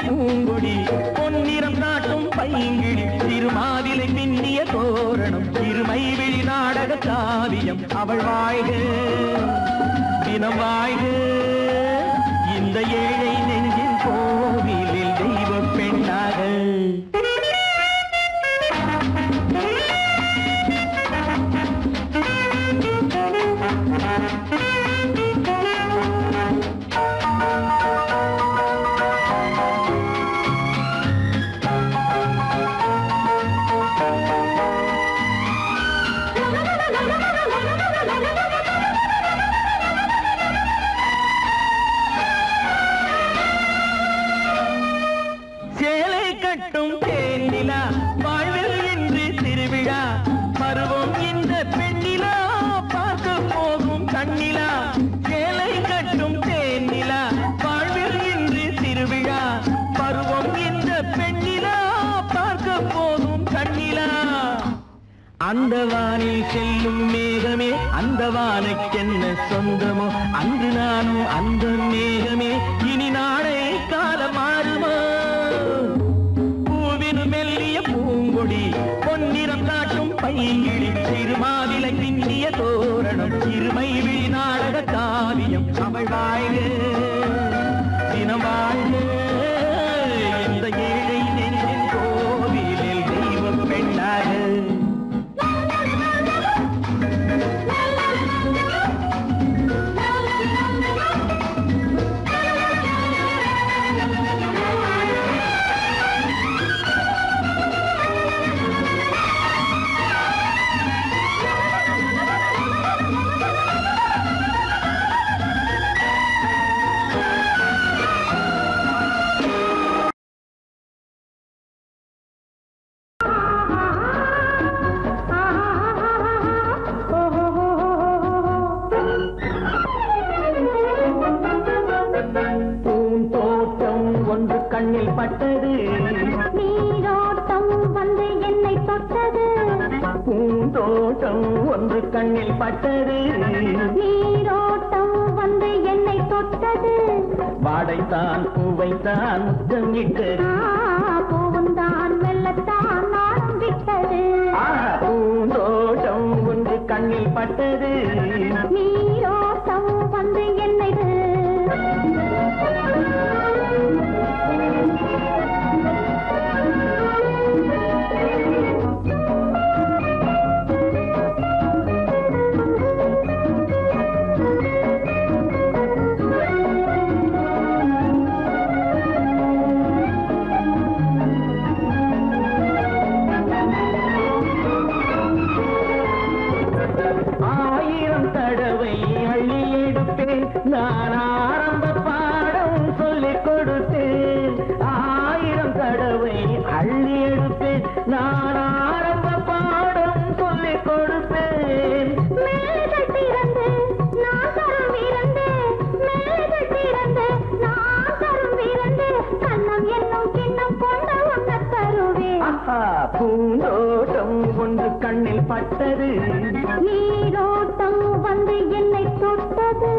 பூங்கொடி பொன்னிறம் காட்டும் பைங்கிழி திருமாவிலை பின்னிய தோரணம் இருமை விழி நாடக காவியம் அவள் வாழ்க தினம் வாழ்க இந்த ஏழை நெஞ்சின் கோவிலில் தெய்வ பெண்ணாக வாழ்வில் இன்று திருவிழா பருவம் இந்த பெண்ணிலா பார்க்க போகும் கண்ணிலா சேலை கட்டும் தேனிலா வாழ்வில் இன்று திருவிழா பருவம் இந்த பெண்ணிலா பார்க்க போகும் கண்ணிலா அந்த வானில் செல்லும் மேகமே அந்த வானுக்கென்ன சொந்தமோ அன்று நானும் அந்த மேகமே இனி நாளை காலம் மாறுமோ மெல்லிய பூங்கொடி பொன்னிறம் காட்டும் பைங்கிழி திருமாவிலை பின்னிய தோரணம் இருமை விழி நாடக காவியம் அவள் வாழ்க தினம் வாழ்க இந்த ஏழை நெஞ்சின் கோவிலில் தெய்வ பெண்ணாக கண்ணில் பட்டது நீரோட்டம் வந்து என்னை தொட்டது பூந்தோட்டம் ஒன்று கண்ணில் பட்டது நீரோட்டம் வந்து என்னை தொட்டது வாடைத்தான் பூவைத்தான் முத்தம் இட்டது பூவுந்தான் மெல்லத்தான் நானும் விட்டது பூந்தோட்டம் ஒன்று கண்ணில் பட்டது நீரோட்டம் வந்து என்னை நான் ஆரம்ப பாடம் சொல்லிக் கொடுத்தேன் 1000 தடவை அள்ளி எடுப்பேன் நான் ஆரம்ப பாடம் சொல்லிக் கொடுப்பேன் மேலத்திறந்து நான் தரும் இறந்து மேலத்திறந்து நான் தரும் இறந்து பூந்தோட்டம் ஒன்று கண்ணில் பட்டது, நீரோட்டம் வந்து என்னை தொட்டது.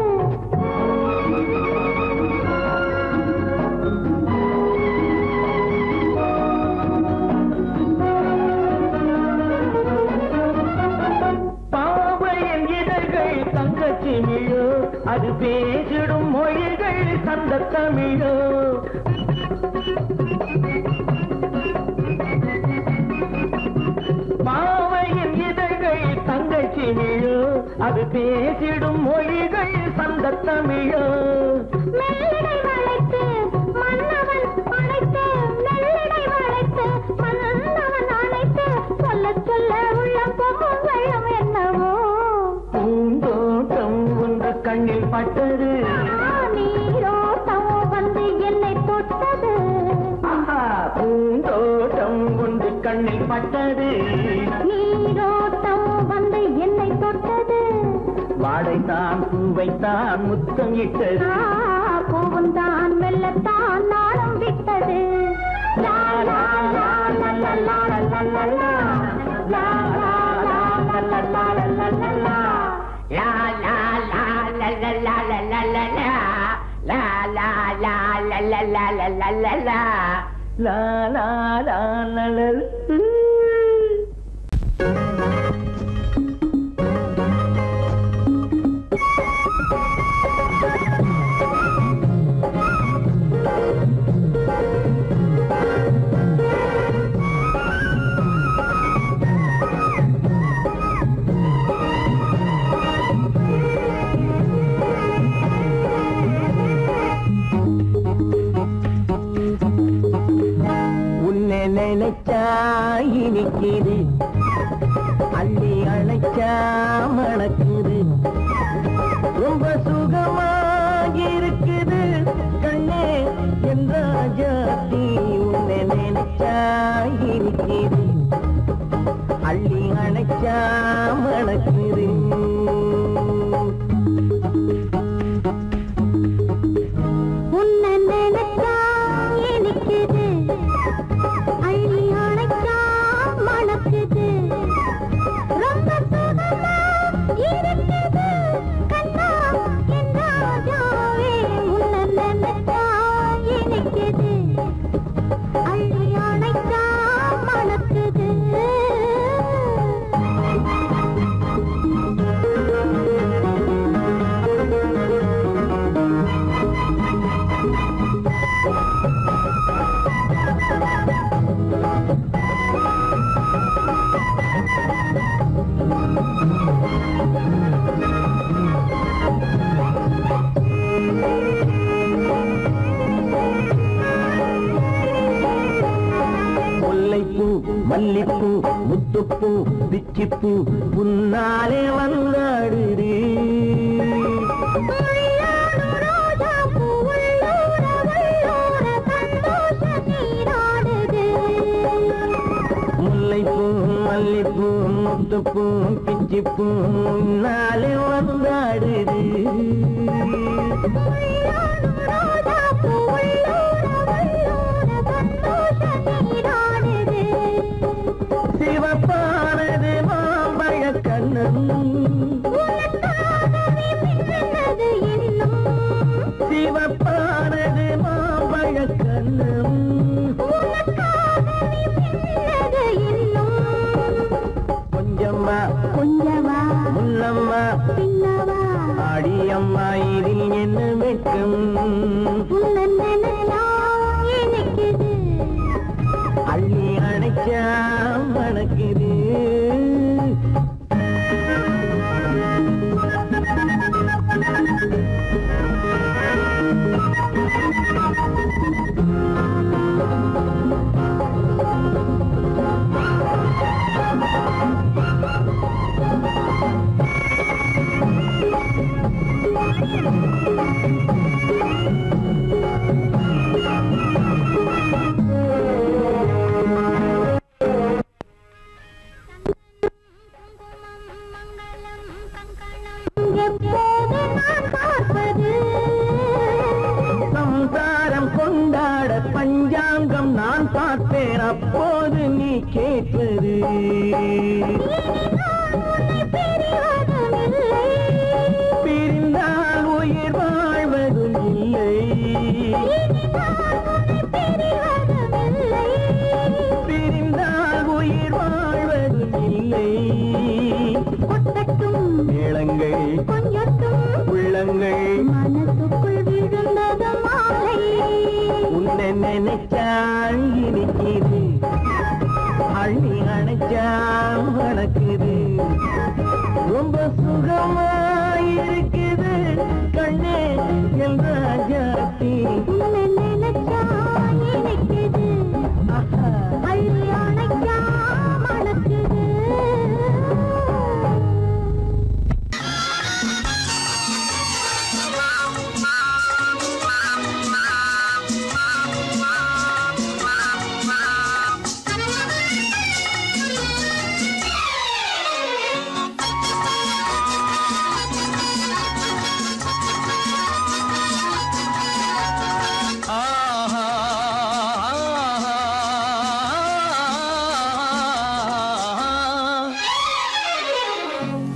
பாவையின் இதழ்கள் தங்கச்சி மிழோ, அது பேசிடும் மொழிகள் சந்த தமிழோ. பாவையின் இதழ்கள் தங்கச்சி மிழோ, அது பேசிடும் மொழிகள் சந்த தமிழோ. மெல்லிடை வளைத்து மன்னவன் அணைத்து, மெல்லிடை வளைத்து மன்னவன் அணைத்து, சொல்ல சொல்ல உள்ளம் பொங்கும் வெள்ளம் என்னவோ. பூந்தோட்டம் ஒன்று கண்ணில் பட்டது, நீரோட்டம் வந்து என்னை தொட்டது. பூந்தோட்டம் ஒன்று கண்ணில் பட்டது, நீரோட்டம் வந்து என்னை தொட்டது. வாடைத்தான் பூவைத்தான் முத்தம் இட்டது, பூவும் தான் மெல்லத்தான் நாளும் விட்டது. லா லா லா லா லா லா லா லா லா. லா லா லா லா லா லா லா லா லா. La la la la la la la la la la. La la la la la la la la la la. லா லா லா லா லா. உன்னை நினைச்சா இனிக்குது, அள்ளி அணைச்சா மணக்குது, ரொம்ப சுகமாயிருக்குது கண்ணே என் ராஜாத்தி. உன்னை நினைச்சா இனிக்குது, அள்ளி அணைச்சா மணக்குது. உன்னை நினைச்சா இனிக்குது, அள்ளி அணைச்சா மணக்குது, ரொம்ப சுகமா இருக்குது கண்ணா என் ராஜாவே. உன்னை நினைச்சா இனிக்குது, அள்ளி அணைச்சா மணக்குது. முல்லைப்பூ மல்லிப்பூ முத்துப்பூ பிச்சிப்பூ உன்னாலே வந்தாடுது. முல்லைப்பூ மல்லிப்பூ முத்துப்பூ பிச்சிப்பூ உன்னாலே வந்தாடுது. சிவப்பானது மாம்பழ கண்ணம், சிவப்பானது மாம்பழ கண்ணம், கொஞ்சம்மா கொஞ்சமா முன்னம்மா பின்னவா அடியம்மா இதில் என்ன வெட்கம். உன்னை நினைச்சா இனிக்குது, அள்ளி அணைச்சா மணக்குது. பஞ்சாங்கம் நான் பார்ப்பேன் அப்போது நீ கேட்பது பிரிந்தால் உயிர் வாழ்வதும் இல்லை பிரிந்தால் உயிர் வாழ்வதும் இல்லை மேளங்கள் உள்ளங்கள் மனசுக்குள் விழுந்தது மாலை உன்னை நினைச்சால் இனிக்குது அள்ளி அணைச்சா வணக்குது ரொம்ப சுகமாயிருக்குது கண்ணே என் ராஜாத்தி உன்னை நினைச்சா இனிக்குது அள்ளி அணைச்சா மணக்குது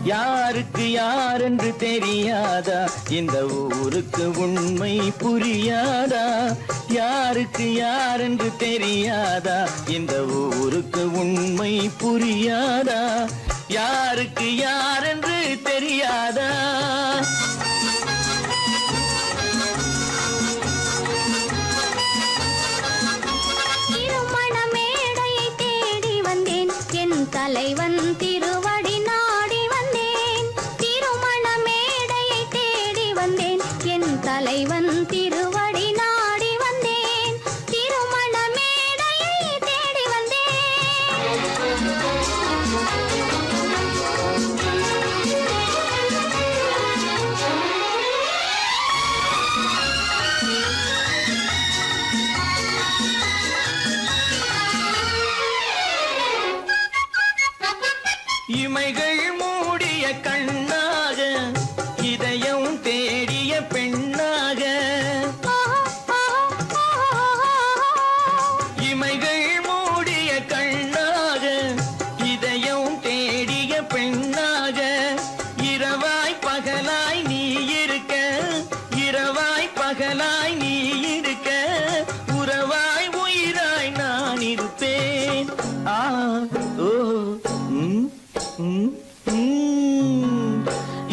யாருக்கு யாரென்று தெரியாதா இந்த ஊருக்கு உண்மை புரியாதா யாருக்கு யாரென்று தெரியாதா இந்த ஊருக்கு உண்மை புரியாதா யாருக்கு யாரென்று தெரியாதா திருமண மேடையை தேடி வந்தேன் என் தலைவன் திருவடி நாடி வந்தேன் திருமண மேடையை தேடி வந்தேன் என் தலைவன் திருவடி நாடி வந்தேன் திருமண மேடையை தேடி இமைகள் மூடிய கண்ணாக இதயம் தேடிய பெண்ணாக இமைகள் மூடிய கண்ணாக இதயம் தேடிய பெண்ணாக இரவாய் பகலாய் நீ இருக்க இரவாய் பகலாய் நீ இருக்க உறவாய் உயிராய் நான் இருப்பேன் ஆ ஓ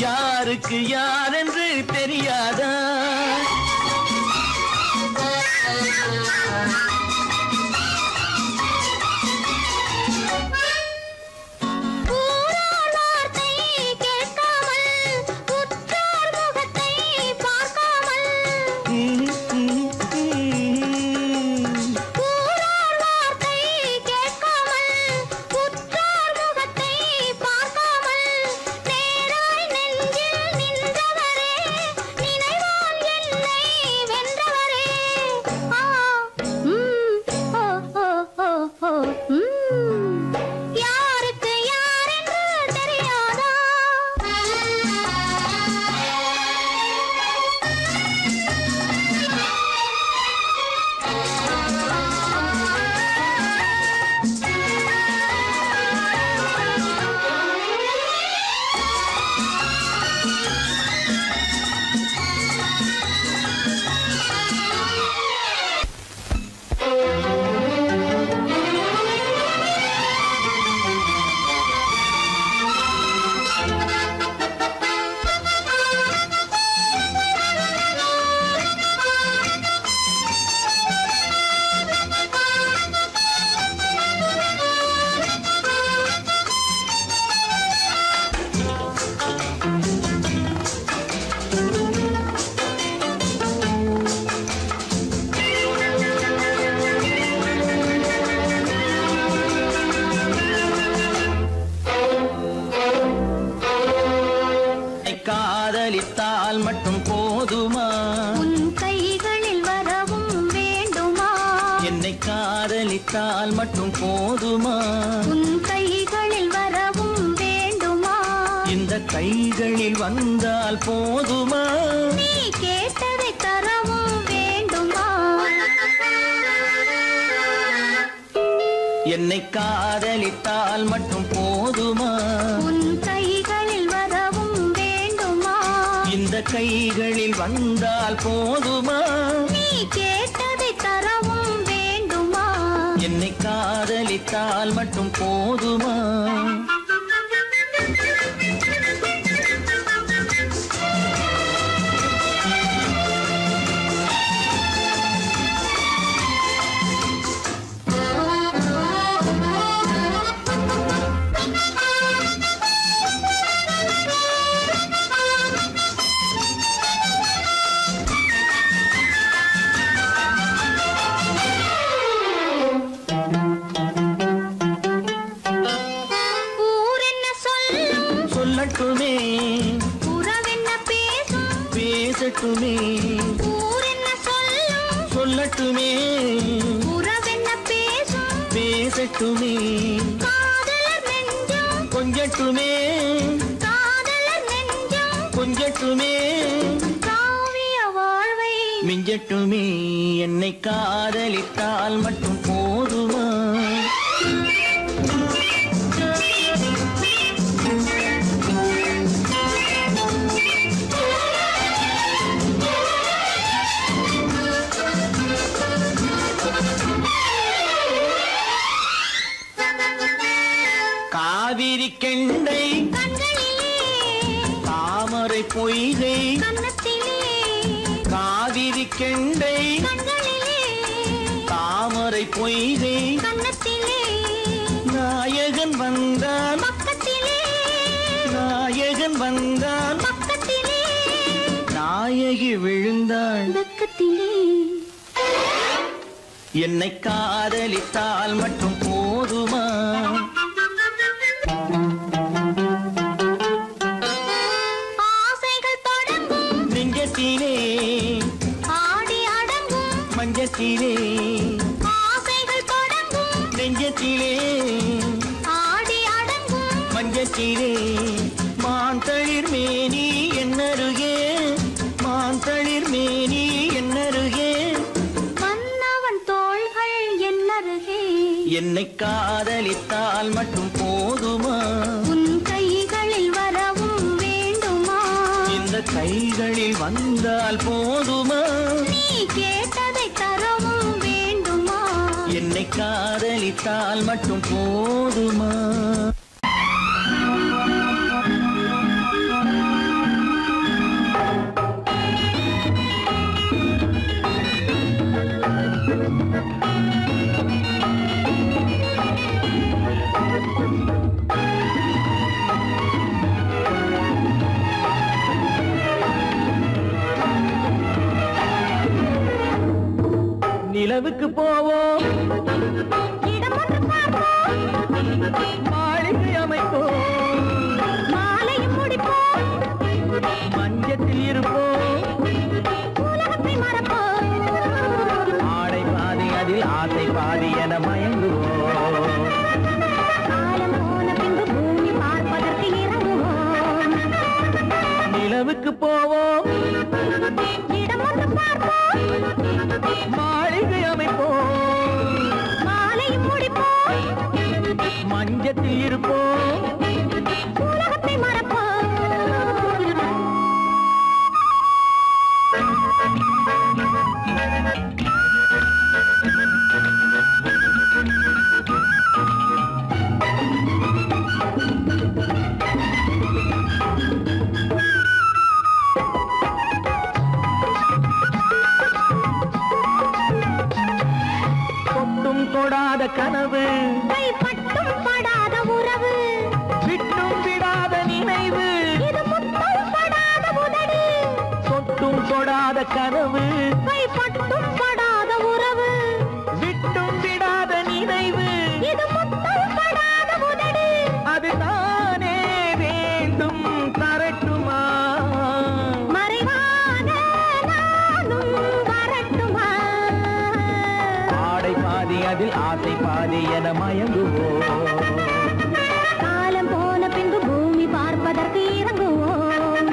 யாருக்கு யாரென்று தெரியாதா காதலித்தால் மட்டும் போதுமா உன் கைகளில் வரவும் வேண்டுமா என்னை காதலித்தால் மட்டும் போதுமா உன் கைகளில் வரவும் வேண்டுமா இந்த கைகளில் வந்தால் போதுமா நீ கேட்டதை தரவும் வேண்டுமா என்னை காதலித்தால் மட்டும் போதுமா? உன் கைகளில் வரவும் வேண்டுமா? இந்த கைகளில் வந்தால் போதுமா? நீ கேட்டதை தரவும் வேண்டுமா? என்னை காதலித்தால் மட்டும் போதுமா? சொல்லட்டுமே உறவென்ன பேசும் பேசட்டுமே ஊர் என்ன சொல்லும் சொல்லட்டுமே உறவென்ன பேசும் பேசட்டுமே காதலர் நெஞ்சம் கொஞ்சட்டுமே காதலர் நெஞ்சம் கொஞ்சட்டுமே காவிய வாழ்வை மிஞ்சட்டுமே என்னை காதலித்தால் மட்டும் போதுமா? காவிரி கெண்டை கண்களிலே தாமரை பொய்கை கன்னத்திலே காவிரி கெண்டை கண்களிலே தாமரை பொய்கை கன்னத்திலே நாயகன் வந்தான் பக்கத்திலே நாயகன் வந்தான் பக்கத்திலே நாயகி விழுந்தாள் பக்கத்திலே என்னை காதலித்தால் மட்டும் போதுமா? ஆசைகள் தொடங்கும் நெஞ்சத்திலே ஆடி அடங்கும் மஞ்சத்திலே ஆசைகள் தொடங்கும் நெஞ்சத்திலே ஆடி அடங்கும் மஞ்சத்திலே மாந்தளிர் மேனி என்னருகே மாந்தளிர் மேனி என்னருகே மன்னவன் தோள்கள் என்னருகே என்னை காதலித்தால் மட்டும் போதுமா? உன் கைகளில் வரவும் வேண்டுமா? இந்த கைகளில் வந்தால் போதுமா? நீ கேட்டதை தரவும் வேண்டுமா? என்னை காதலித்தால் மட்டும் போதுமா? நிலவுக்கு போவோம் இடம் ஒன்று பார்ப்போம் மாளிகை அமைப்போம் மாலையும் முடிப்போம் மஞ்சத்தில் இருப்போம் உலகத்தை மறப்போம் ஆடை பாதி அதில் ஆசை பாதி என மயங்குவோம் காலம் போன பின்பு பூமி பார்ப்பதற்கு இறங்குவோம் நிலவுக்கு போவோம் இடம் ஒன்று பார்ப்போம் மாளிகை அமைப்போம் மாலையும் முடிப்போம் மஞ்சத்தில் இருப்போம் உலகத்தை மறப்போம் தொட்டும் தொடாத கனவு கைப்பட்டும் படாத உறவு விட்டும் விடாத நினைவு இது முத்தம் படாத உதடு தொட்டும் தொடாத கனவு கைப்பட்டும் படாத உறவு விட்டும் விடாத நினைவு இது முத்தம் படாத உதடு அதுதானே வேண்டும் தரட்டுமா மறைவான நானும் வரட்டுமா ஆடை பாதி அதில் ஆசை பாதி என மயங்குவோம் காலம் போன பின்பு பூமி பார்ப்பதற்கு இறங்குவோம்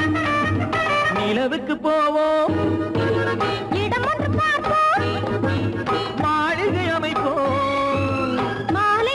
நிலவுக்கு போவோம் இடம் ஒன்று பார்ப்போம் மாளிகை அமைப்போம் மாலை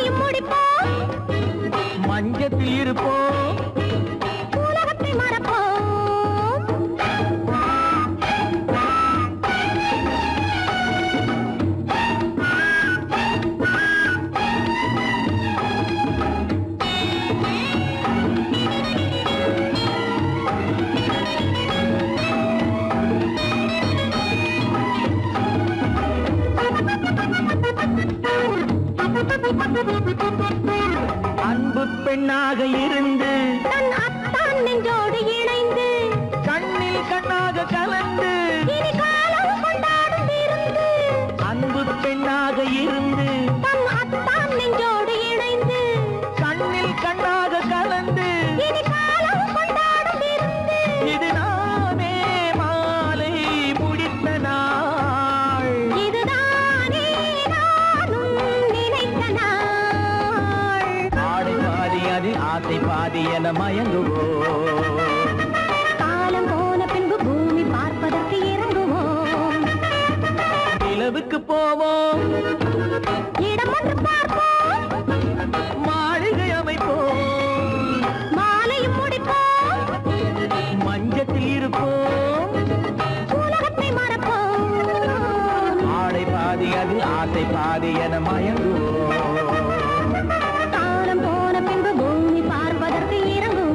அன்பு பெண்ணாக இருந்து தன் அத்தான் நெஞ்சோடு இணைந்து கண்ணில் கண்ணாக கலந்து இனி காலம் கொண்டாடும் விருந்து. அன்பு பெண்ணாக இருந்து தன் அத்தான் நெஞ்சோடு இணைந்து கண்ணில் கண்ணாக கலந்து இனி காலம் கொண்டாடும் விருந்து. இது நானே மாலை முடித்த நாள். இதுதானே நானும் நினைத்த நாள். ஆடை பாதி அதில் ஆசை பாதி என மயங்குவோம். காலம் போன பின்பு பூமி பார்ப்பதற்கு இறங்குவோம். நிலவுக்கு போவோம், இடம் ஒன்று பார்ப்போம், மாளிகை அமைப்போம், மாலையும் முடிப்போம், மஞ்சத்தில் இருப்போம். உலகத்தை மறப்போம். ஆடை பாதி அதில் ஆசை பாதி என மயங்குவோம். காலம் போன பின்பு பூமி பார்ப்பதற்கு இறங்குவோம்.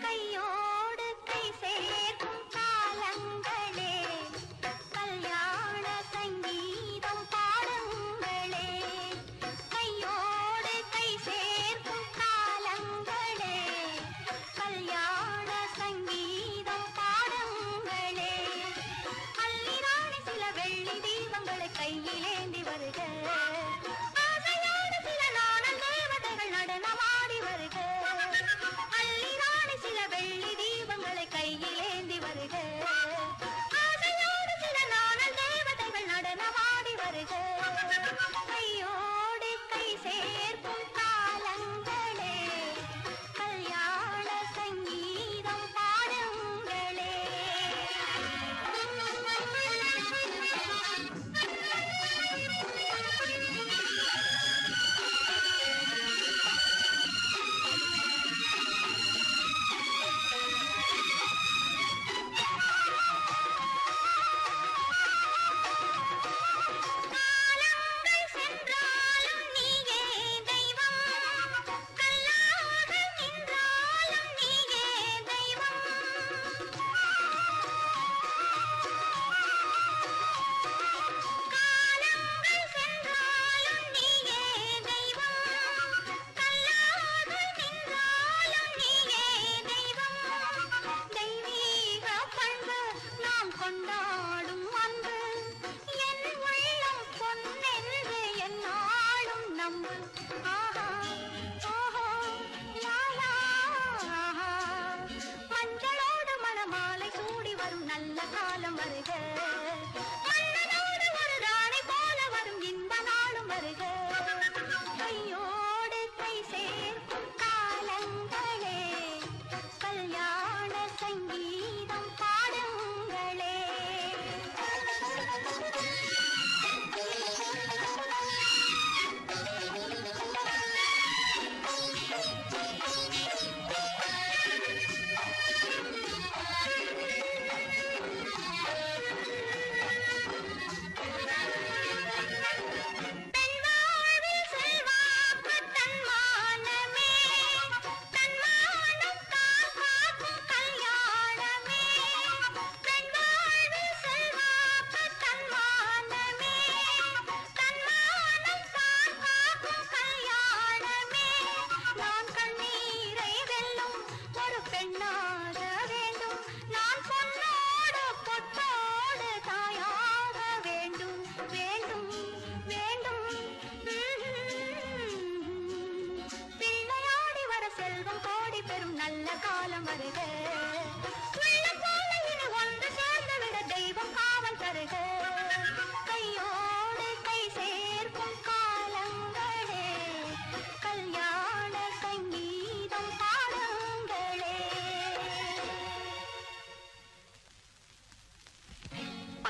கையோடு கை சேர்க்கும் காலங்களே, கல்யாண சங்கீதம் பாடுங்களே. கையோடு கை சேர்க்கும் காலங்களே, கல்யாண சங்கீதம் பாடுங்களே. அள்ளிராணி சில வெள்ளி தீபங்களை கையிலேந்தி வருக, ஆசையோடு சில நாணல் தேவதைகள் நடனமாடி வருக. அள்ளிராணி சில வெள்ளி தீபங்களை கையிலேந்தி வருக, ஆசையோடு சில நாணல் தேவதைகள் நடனமாடி வருக. கையோடு கை சேர்க்கும் காலங்களே, கல்யாண சங்கீதம் பாடுங்களே.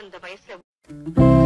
அந்த வயசுல